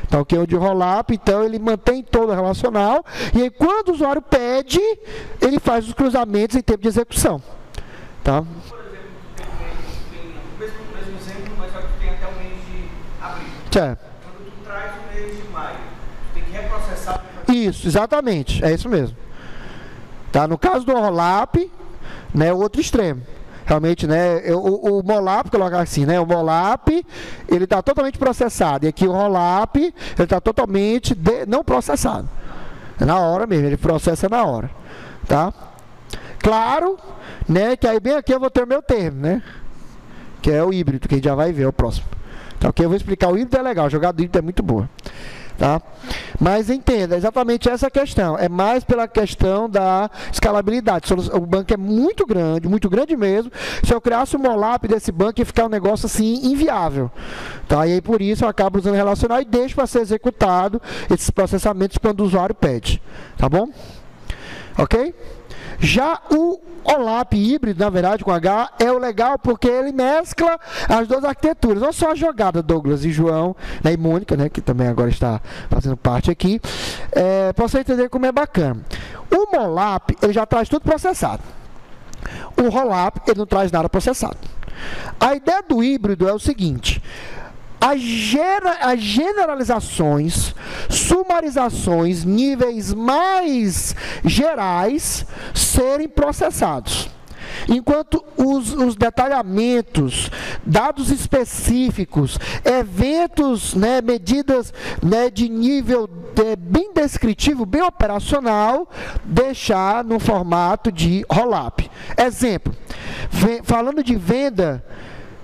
Tá, ok? O de ROLAP, então, ele mantém todo o relacional, e aí, quando o usuário pede, ele faz os cruzamentos em tempo de execução. Tá? Por exemplo, tem o mesmo exemplo, mas só que tem até o mês de abril. Quando tu traz o mês de maio, tu tem que reprocessar. Isso, exatamente, é isso mesmo. Tá? No caso do ROLAP, né, o outro extremo. Realmente, né, o MOLAP, colocar assim, né, o MOLAP, ele está totalmente processado, e aqui o ROLAP, ele está totalmente não processado. É na hora mesmo, ele processa na hora. Tá? Claro, né, que aí bem aqui eu vou ter o meu termo, né, que é o híbrido, que a gente já vai ver, é o próximo. Tá, ok? Eu vou explicar, o híbrido é legal, a jogada do híbrido é muito boa. Tá? Mas entenda, é exatamente essa questão. É mais pela questão da escalabilidade. O banco é muito grande mesmo. Se eu criasse um MOLAP desse banco, ia ficar um negócio assim inviável. Tá? E aí por isso eu acabo usando relacional e deixo para ser executado esses processamentos quando o usuário pede. Tá bom? Ok? Já o OLAP híbrido, na verdade, com H, é o legal porque ele mescla as duas arquiteturas. Não só a jogada Douglas e João, né, e Mônica, né, que também agora está fazendo parte aqui, para você entender como é bacana. O MOLAP, ele já traz tudo processado. O ROLAP, ele não traz nada processado. A ideia do híbrido é o seguinte: as generalizações, sumarizações, níveis mais gerais serem processados. Enquanto os detalhamentos, dados específicos, eventos, né, medidas, né, de nível bem descritivo, bem operacional, deixar no formato de ROLAP. Exemplo, falando de venda,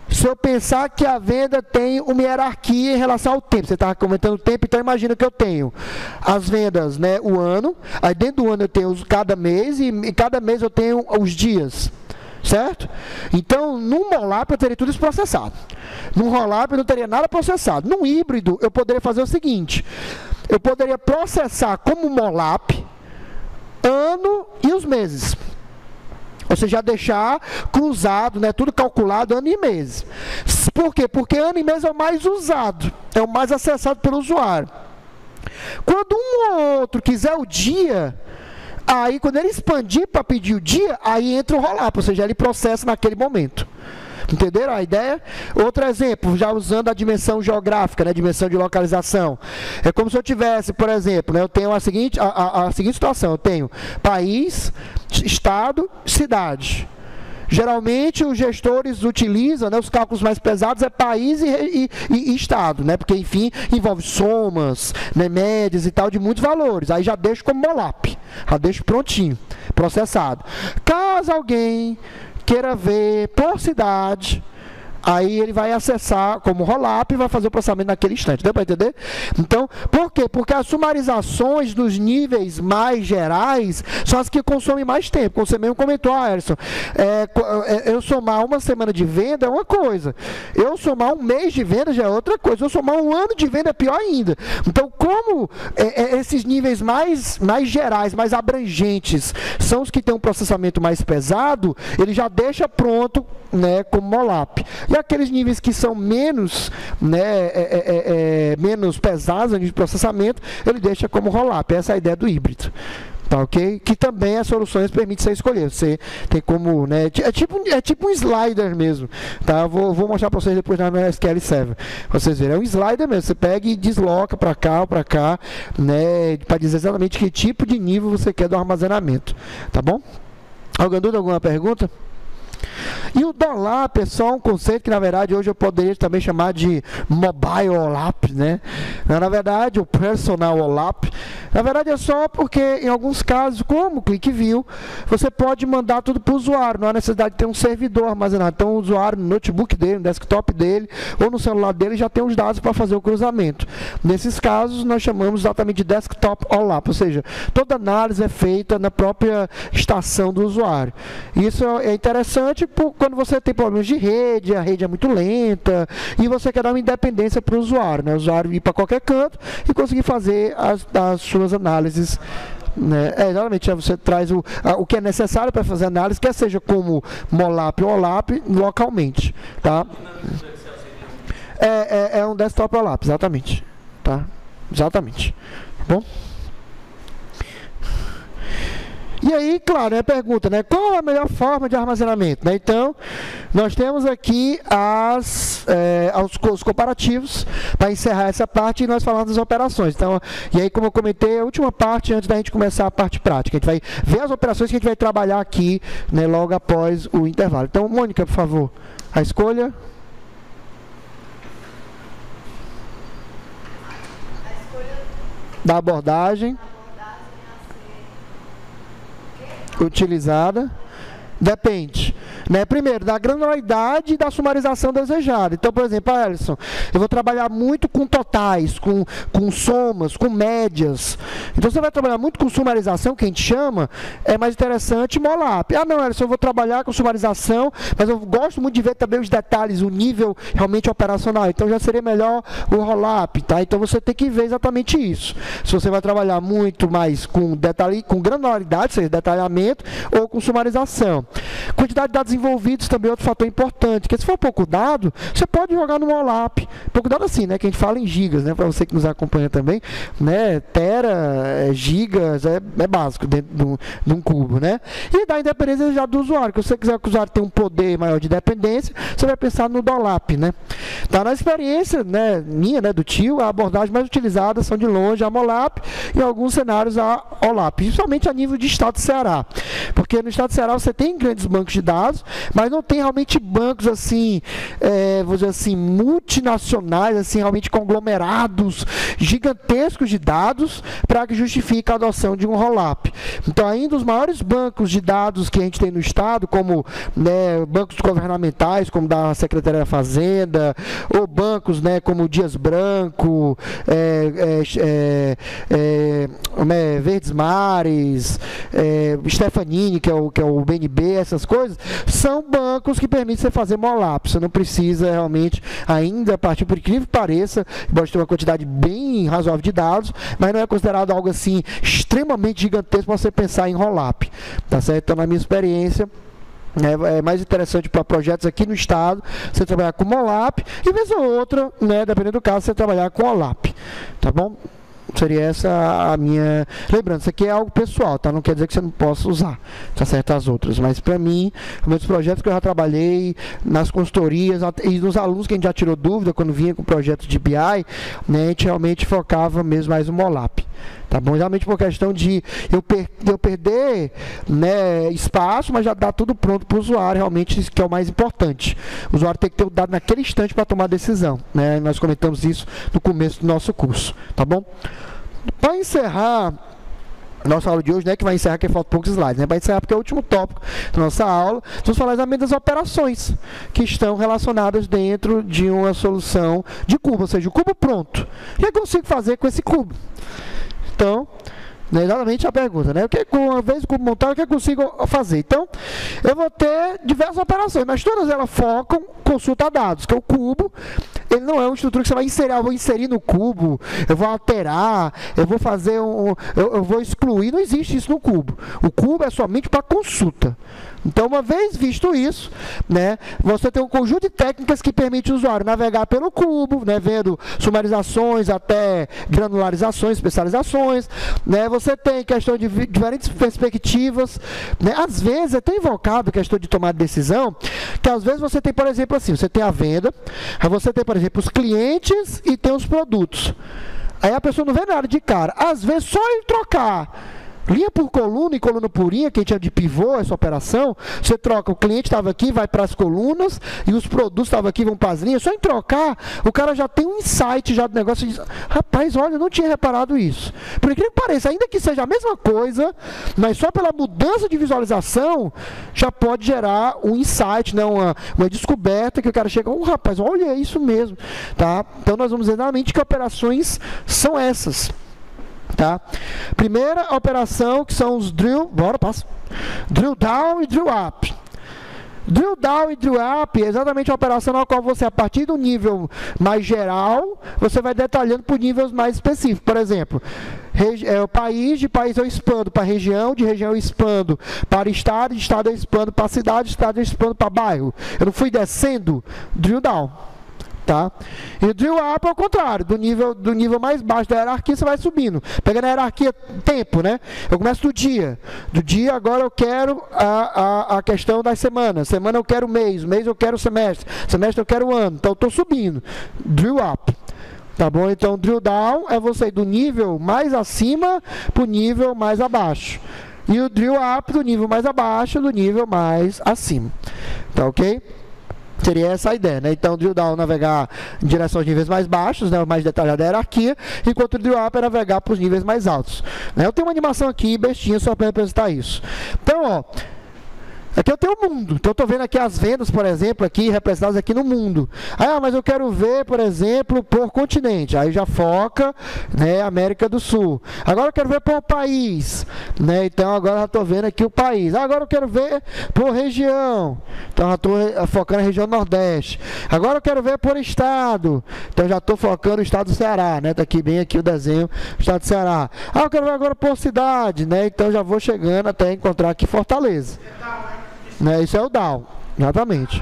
se eu pensar que a venda tem uma hierarquia em relação ao tempo, você estava comentando o tempo, então imagina que eu tenho as vendas, né, o ano, aí dentro do ano eu tenho cada mês, e cada mês eu tenho os dias, certo? Então, num MOLAP eu teria tudo isso processado. Num ROLAP eu não teria nada processado. Num híbrido eu poderia fazer o seguinte: eu poderia processar como MOLAP ano e os meses. Ou seja, deixar cruzado, né, tudo calculado ano e mês. Por quê? Porque ano e mês é o mais usado, é o mais acessado pelo usuário. Quando um ou outro quiser o dia, aí quando ele expandir para pedir o dia, aí entra o ROLAP, ou seja, ele processa naquele momento. Entenderam a ideia? Outro exemplo, já usando a dimensão geográfica, né, a dimensão de localização. É como se eu tivesse, por exemplo, né, eu tenho a seguinte situação: eu tenho país, estado, cidade. Geralmente os gestores utilizam, né, os cálculos mais pesados é país e estado, né, porque enfim envolve somas, né, médias e tal de muitos valores. Aí já deixo como MOLAP, já deixo prontinho, processado. Caso alguém queira ver por cidade, aí ele vai acessar como ROLAP e vai fazer o processamento naquele instante. Deu para entender? Então, por quê? Porque as sumarizações dos níveis mais gerais são as que consomem mais tempo. Como você mesmo comentou, Alisson, eu somar uma semana de venda é uma coisa, eu somar um mês de venda já é outra coisa, eu somar um ano de venda é pior ainda. Então, como esses níveis mais gerais, mais abrangentes, são os que têm um processamento mais pesado, ele já deixa pronto, né, como MOLAP. E aqueles níveis que são menos, né, menos pesados de processamento, ele deixa como ROLAP. Essa é a ideia do híbrido. Tá, ok? Que também as soluções permitem você escolher. Você tem como, né, é tipo um slider mesmo. Tá? Vou mostrar para vocês depois na SQL Server. Vocês verem, é um slider mesmo. Você pega e desloca para cá ou para cá, né, para dizer exatamente que tipo de nível você quer do armazenamento. Tá bom? Alguém dúvida, alguma pergunta? E o DOLAP é só um conceito que, na verdade, hoje eu poderia também chamar de Mobile OLAP, né? Na verdade, o Personal OLAP, na verdade é só porque, em alguns casos, como o ClickView, você pode mandar tudo para o usuário, não há necessidade de ter um servidor armazenado. Então, o usuário no notebook dele, no desktop dele, ou no celular dele, já tem os dados para fazer o cruzamento. Nesses casos, nós chamamos exatamente de Desktop OLAP, ou seja, toda análise é feita na própria estação do usuário. Isso é interessante quando você tem problemas de rede, a rede é muito lenta, e você quer dar uma independência para o usuário, né? O usuário ir para qualquer canto e conseguir fazer as suas análises. Né? Exatamente, você traz o que é necessário para fazer análise, quer seja como MOLAP ou OLAP, localmente. Tá? É um desktop OLAP, exatamente. Tá? Exatamente. Tá bom? E aí, claro, a pergunta, né? Qual é a melhor forma de armazenamento? Né? Então, nós temos aqui os comparativos para encerrar essa parte e nós falamos das operações. Então, e aí, como eu comentei, a última parte antes da gente começar a parte prática. A gente vai ver as operações que a gente vai trabalhar aqui, né, logo após o intervalo. Então, Mônica, por favor, a escolha. A escolha da abordagem utilizada depende, né? Primeiro, da granularidade e da sumarização desejada. Então, por exemplo, Alisson, eu vou trabalhar muito com totais, com somas, com médias. Então, você vai trabalhar muito com sumarização, que a gente chama, é mais interessante MOLAP. Ah, não, Alisson, eu vou trabalhar com sumarização, mas eu gosto muito de ver também os detalhes, o nível realmente operacional. Então, já seria melhor o ROLAP, tá? Então, você tem que ver exatamente isso. Se você vai trabalhar muito mais com granularidade, ou seja, detalhamento, ou com sumarização. Quantidade de dados envolvidos também é outro fator importante, porque se for pouco dado, você pode jogar no MOLAP. Pouco dado assim, né? Que a gente fala em gigas, né? Para você que nos acompanha também, né? Tera, gigas, é básico dentro de um cubo, né? E da independência já do usuário, que se você quiser que o usuário tenha um poder maior de dependência, você vai pensar no DOLAP, né? Tá na experiência, né, minha, né, do tio, a abordagem mais utilizada são de longe a MOLAP e em alguns cenários a OLAP, principalmente a nível de estado do Ceará. Porque no estado do Ceará você tem grandes bancos de dados, mas não tem realmente bancos assim, vou dizer assim, multinacionais, assim, realmente conglomerados, gigantescos de dados, para que justifique a adoção de um ROLAP. Então, ainda os maiores bancos de dados que a gente tem no estado, como, né, bancos governamentais, como da Secretaria da Fazenda, ou bancos, né, como Dias Branco, Verdes Mares, Stefanini, que é o BNB, essas coisas, são bancos que permitem você fazer MOLAP. Você não precisa realmente ainda partir, por incrível que pareça, pode ter uma quantidade bem razoável de dados, mas não é considerado algo assim extremamente gigantesco para você pensar em ROLAP. Tá certo? Então, na minha experiência, é mais interessante para projetos aqui no estado você trabalhar com MOLAP e vez ou outra, né, dependendo do caso, você trabalhar com OLAP. Tá bom? Seria essa a minha lembrança. Isso aqui é algo pessoal, tá? Não quer dizer que você não possa usar, tá certo, as outras. Mas para mim, muitos projetos que eu já trabalhei, nas consultorias e nos alunos que a gente já tirou dúvida quando vinha com projetos de BI, né, a gente realmente focava mesmo mais no MOLAP. Tá bom? Realmente por questão de eu perder, né, espaço, mas já dá tudo pronto para o usuário, realmente, isso que é o mais importante. O usuário tem que ter o dado naquele instante para tomar a decisão, né? Nós comentamos isso no começo do nosso curso, tá bom? Para encerrar nossa aula de hoje, né, que vai encerrar, que falta poucos slides, né, vai encerrar porque é o último tópico da nossa aula, vamos falar exatamente das operações que estão relacionadas dentro de uma solução de cubo, ou seja, o cubo pronto. O que eu consigo fazer com esse cubo? Então, né, exatamente a pergunta, né? Uma vez o cubo montado, o que eu consigo fazer? Então, eu vou ter diversas operações, mas todas elas focam consulta dados, que é o cubo. Ele não é uma estrutura que você vai inserir, eu vou inserir no cubo, eu vou alterar, eu vou fazer eu vou excluir, não existe isso no cubo. O cubo é somente para consulta. Então, uma vez visto isso, né, você tem um conjunto de técnicas que permite o usuário navegar pelo cubo, né, vendo sumarizações até granularizações, especializações, né, você tem questão de diferentes perspectivas, né, às vezes é tão invocado a questão de tomar decisão, que às vezes você tem, por exemplo, assim, você tem a venda, aí você tem, por exemplo, os clientes e tem os produtos. Aí a pessoa não vê nada de cara. Às vezes, só ele trocar Linha por coluna e coluna por linha, que a gente chama de pivô, essa operação, você troca, o cliente estava aqui, vai para as colunas, e os produtos estavam aqui, vão para as linhas. Só em trocar, o cara já tem um insight já do negócio, e diz, rapaz, olha, eu não tinha reparado isso. Por incrível que pareça, ainda que seja a mesma coisa, mas só pela mudança de visualização, já pode gerar um insight, né, uma descoberta, que o cara chega, rapaz, olha, é isso mesmo. Tá? Então nós vamos ver exatamente que operações são essas. Tá? Primeira operação, que são os drill down e drill up. Drill down e drill up é exatamente a operação na qual você, a partir do nível mais geral, você vai detalhando por níveis mais específicos. Por exemplo, o país, de país eu expando para região, de região eu expando para estado, de estado eu expando para cidade, de estado eu expando para bairro. Eu não fui descendo, drill down. Tá? E o drill up é o contrário, do nível mais baixo da hierarquia você vai subindo, pegando a hierarquia tempo, né? Eu começo do dia agora eu quero a questão das semanas, semana eu quero mês eu quero semestre eu quero ano, então eu estou subindo, drill up, tá bom? Então drill down é você ir do nível mais acima para o nível mais abaixo, e o drill up do nível mais abaixo do nível mais acima, tá ok? Seria essa a ideia, né? Então, o drill down navegar em direção aos níveis mais baixos, né? O mais detalhado da hierarquia, enquanto o drill up é navegar para os níveis mais altos. Né? Eu tenho uma animação aqui, bestinha, só para representar isso. Então, ó, aqui eu tenho o mundo. Então, eu estou vendo aqui as vendas, por exemplo, aqui representadas aqui no mundo. Ah, mas eu quero ver, por exemplo, por continente. Aí já foca, né, América do Sul. Agora eu quero ver por país, né? Então, agora já estou vendo aqui o país. Agora eu quero ver por região. Então, já estou focando a região Nordeste. Agora eu quero ver por estado. Então, já estou focando o estado do Ceará, né? Está aqui bem aqui o desenho do estado do Ceará. Ah, eu quero ver agora por cidade, né? Então, já vou chegando até encontrar aqui Fortaleza. Né, isso é o down, exatamente.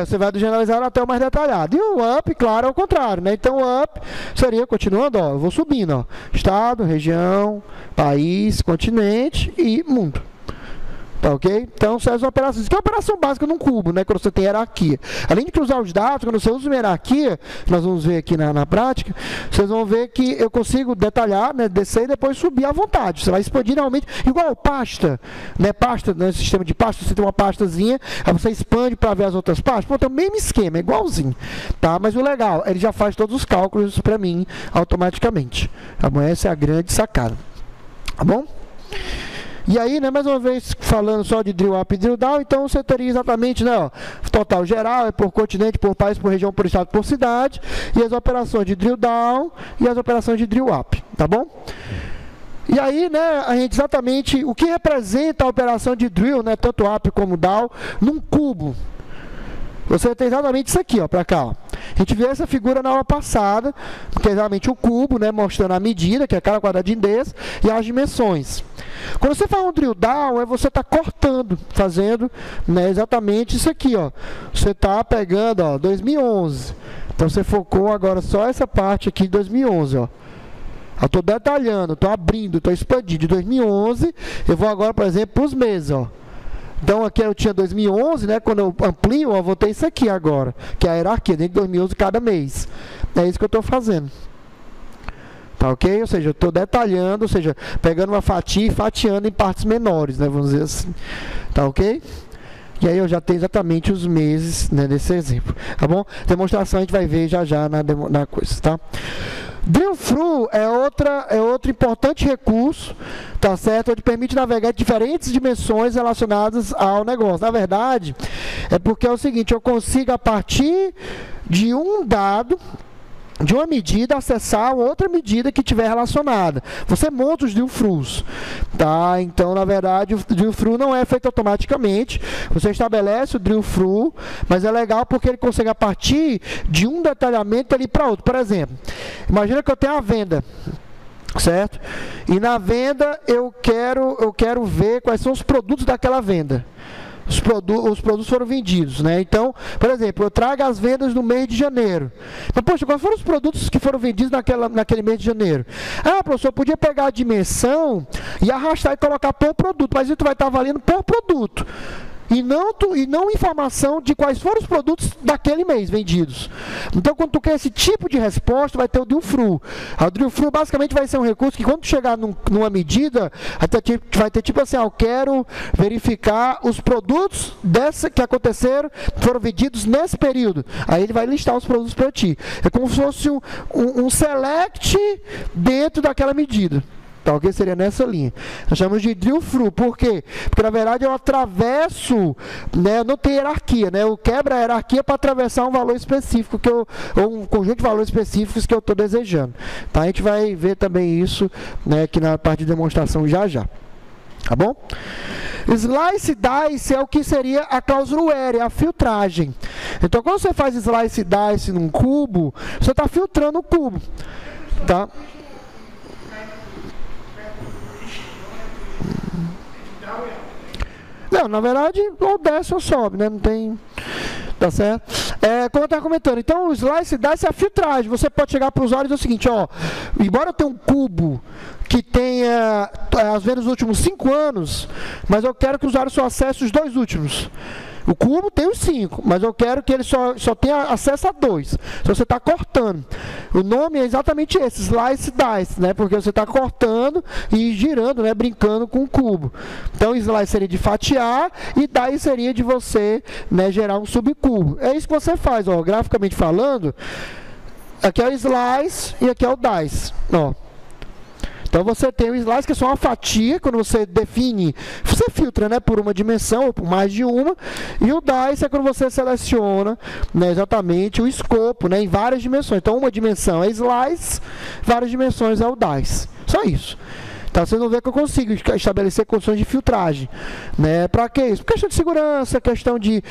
Você vai do generalizado até o mais detalhado. E o up, claro, é o contrário, né? Então o up seria, continuando, ó, eu vou subindo, ó, estado, região, país, continente e mundo. Tá ok? Então, são as operações. Que é a operação básica num cubo, né? Quando você tem hierarquia. Além de cruzar os dados, quando você usa uma hierarquia, nós vamos ver aqui na prática, vocês vão ver que eu consigo detalhar, né? Descer e depois subir à vontade. Você vai expandir realmente, igual pasta, né? Pasta, no sistema de pasta, você tem uma pastazinha, aí você expande para ver as outras pastas. Pô, tem o mesmo esquema, é igualzinho. Tá? Mas o legal, ele já faz todos os cálculos para mim automaticamente. Tá bom? Essa é a grande sacada. Tá bom? E aí, né, mais uma vez, falando só de drill up e drill down, então você teria exatamente, né, ó, total geral, é por continente, por país, por região, por estado, por cidade, e as operações de drill down e as operações de drill up, tá bom? E aí, né, a gente exatamente, o que representa a operação de drill, né, tanto up como down, num cubo? Você tem exatamente isso aqui, ó, para cá, ó. A gente viu essa figura na aula passada, que é exatamente o cubo, né, mostrando a medida, que é cada quadradinho desse, e as dimensões. Quando você faz um drill down, você está cortando, fazendo, né, exatamente isso aqui, ó. Você está pegando, ó, 2011. Então você focou agora só essa parte aqui de 2011, ó. Eu estou detalhando, estou abrindo, estou expandindo. De 2011, eu vou agora, por exemplo, para os meses, ó. Então aqui eu tinha 2011, né? Quando eu amplio, eu vou ter isso aqui agora, que é a hierarquia dentro de 2011 cada mês. É isso que eu estou fazendo. Tá ok? Ou seja, eu estou detalhando, ou seja, pegando uma fatia e fatiando em partes menores, né? Vamos dizer assim. Tá ok? E aí eu já tenho exatamente os meses, né, nesse exemplo. Tá bom? Demonstração a gente vai ver já na coisa, tá? Drill through é outro importante recurso, tá certo? Ele permite navegar em diferentes dimensões relacionadas ao negócio. Na verdade, é porque é o seguinte, eu consigo a partir de um dado, de uma medida, acessar outra medida que tiver relacionada. Você monta os drill throughs, tá? Então, na verdade, o drill through não é feito automaticamente. Você estabelece o drill through, mas é legal porque ele consegue a partir de um detalhamento ali para outro. Por exemplo, imagina que eu tenho uma venda, certo? E na venda eu quero ver quais são os produtos daquela venda. Os produtos foram vendidos, né? Então, por exemplo, eu trago as vendas no mês de janeiro. Mas, poxa, quais foram os produtos que foram vendidos naquele mês de janeiro? Ah, professor, eu podia pegar a dimensão e arrastar e colocar por produto, mas isso vai estar valendo por produto. e não informação de quais foram os produtos daquele mês vendidos. Então, quando tu quer esse tipo de resposta, vai ter o drill-through. O drill-through basicamente vai ser um recurso que, quando tu chegar numa medida, vai ter tipo assim, eu quero verificar os produtos que aconteceram, foram vendidos nesse período. Aí ele vai listar os produtos para ti. É como se fosse um select dentro daquela medida. Tá, ok? Seria nessa linha. Nós chamamos de drill-through. Por quê? Porque, na verdade, eu atravesso, né, não tem hierarquia, né? Eu quebro a hierarquia para atravessar um valor específico, ou um conjunto de valores específicos que eu estou desejando. Tá? A gente vai ver também isso, né, aqui na parte de demonstração já. Tá bom? Slice dice é o que seria a cláusula where, a filtragem. Então, quando você faz slice dice num cubo, você está filtrando o cubo. Tá? Não, na verdade, ou desce ou sobe, né? Não tem... Tá certo? Como eu estava comentando, então o slice dice é a filtragem. Você pode chegar para o usuário e dizer o seguinte, ó, embora eu tenha um cubo que tenha, às vezes, os últimos 5 anos, mas eu quero que o usuário só acesse os 2 últimos. O cubo tem os 5, mas eu quero que ele só tenha acesso a 2. Então você está cortando. O nome é exatamente esse, slice dice, né? Porque você está cortando e girando, né? Brincando com o cubo. Então slice seria de fatiar e dice seria de você, né, gerar um subcubo. É isso que você faz, ó, graficamente falando. Aqui é o slice e aqui é o dice. Ó. Então você tem o slice, que é só uma fatia, quando você define, você filtra, né, por uma dimensão ou por mais de uma, e o dice é quando você seleciona, né, exatamente o escopo, né, em várias dimensões. Então uma dimensão é slice, várias dimensões é o dice. Só isso. Então, vocês vão ver que eu consigo estabelecer condições de filtragem, né? Para que isso? Questão de segurança, questão de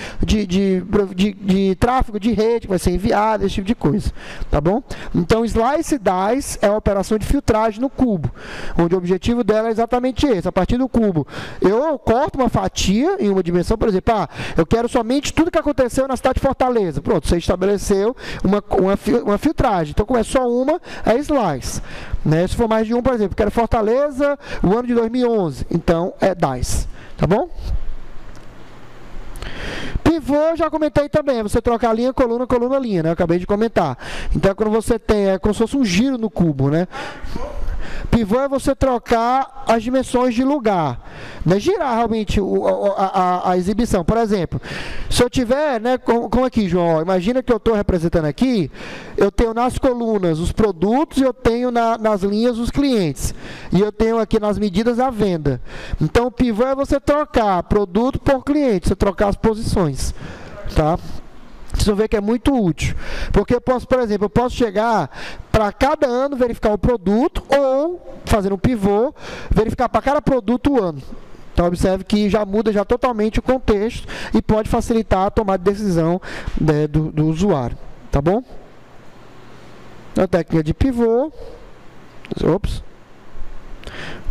tráfego de rede que vai ser enviado, esse tipo de coisa, tá bom? Então, slice dice é a operação de filtragem no cubo, onde o objetivo dela é exatamente esse. A partir do cubo, eu corto uma fatia em uma dimensão, por exemplo, eu quero somente tudo que aconteceu na cidade de Fortaleza. Pronto, você estabeleceu uma filtragem. Então, como é só uma, é slice. Né? Se for mais de um, por exemplo, quero Fortaleza, o ano de 2011, então é dice, tá bom? Pivô, já comentei também, você trocar linha, coluna, coluna, linha, né? Eu acabei de comentar. Então, quando você tem, é como se fosse um giro no cubo, né? Pivô é você trocar as dimensões de lugar, né? Girar realmente a exibição. Por exemplo, se eu tiver, né, como aqui, João, imagina que eu estou representando aqui, eu tenho nas colunas os produtos e eu tenho nas linhas os clientes. E eu tenho aqui nas medidas a venda. Então, o pivô é você trocar produto por cliente, você trocar as posições, tá? Vocês vão ver que é muito útil. Porque eu posso, por exemplo, eu posso chegar para cada ano verificar o produto ou, fazendo um pivô, verificar para cada produto o ano. Então, observe que já muda totalmente o contexto e pode facilitar a tomada de decisão, né, do usuário. Tá bom? A técnica de pivô. Ops.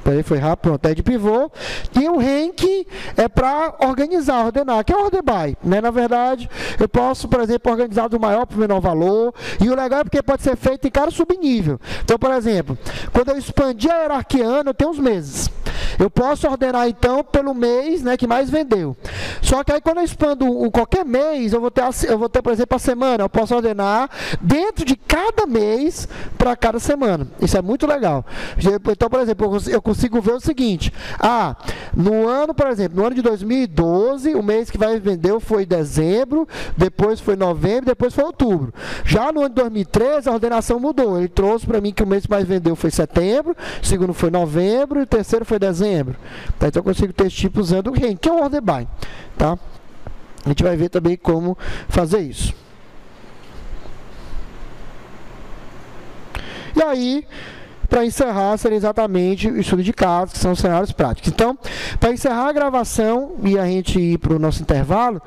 Peraí, foi rápido, pronto, é de pivô. E o rank é para organizar, ordenar, que é o order by, né? Na verdade, eu posso, por exemplo, organizar do maior para o menor valor. E o legal é porque pode ser feito em cada subnível. Então, por exemplo, quando eu expandir a hierarquia ano, eu tenho uns meses. Eu posso ordenar, então, pelo mês, né, que mais vendeu. Só que aí, quando eu expando qualquer mês, eu vou ter, por exemplo, a semana. Eu posso ordenar dentro de cada mês para cada semana. Isso é muito legal. Então, por exemplo, eu consigo ver o seguinte. No ano, por exemplo, no ano de 2012, o mês que vai vender foi dezembro, depois foi novembro, depois foi outubro. Já no ano de 2013, a ordenação mudou. Ele trouxe para mim que o mês que mais vendeu foi setembro, o segundo foi novembro e o terceiro foi dezembro. Tá? Então eu consigo ter esse tipo usando o rank, que é o order by. Tá? A gente vai ver também como fazer isso. E aí, para encerrar, seria exatamente o estudo de casos, que são os cenários práticos. Então, para encerrar a gravação e a gente ir para o nosso intervalo,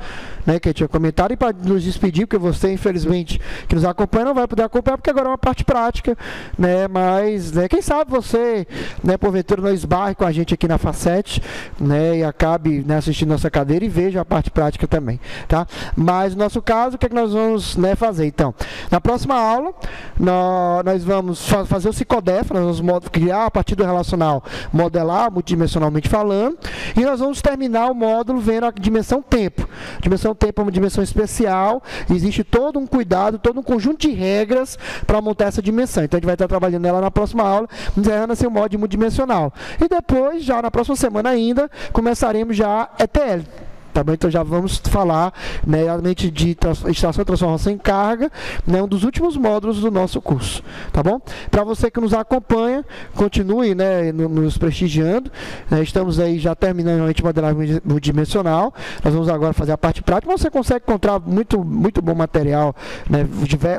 né, que eu tinha comentado, e para nos despedir, porque você, infelizmente, que nos acompanha, não vai poder acompanhar, porque agora é uma parte prática, né, mas, né, quem sabe você, né, porventura, não esbarre com a gente aqui na Facete, né, e acabe, né, assistindo nossa cadeira e veja a parte prática também, tá? Mas, no nosso caso, o que é que nós vamos, né, fazer? Então, na próxima aula, nós vamos fazer o Psicodef, tarefa, nós vamos criar a partir do relacional, modelar multidimensionalmente falando, e nós vamos terminar o módulo vendo a dimensão tempo. A dimensão tempo é uma dimensão especial, existe todo um cuidado, todo um conjunto de regras para montar essa dimensão. Então a gente vai estar trabalhando nela na próxima aula, encerrando assim o módulo multidimensional. E depois, já na próxima semana ainda, começaremos já ETL. Tá bom? Então já vamos falar, né, realmente de extração e transformação em carga, né, um dos últimos módulos do nosso curso. Tá bom? Para você que nos acompanha, continue, né, nos prestigiando. Né, estamos aí já terminando a modelagem multidimensional. Nós vamos agora fazer a parte prática. Você consegue encontrar muito bom material, né,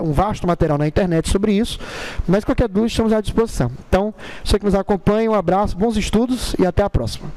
um vasto material na internet sobre isso. Mas qualquer dúvida, estamos à disposição. Então, você que nos acompanha, um abraço, bons estudos e até a próxima.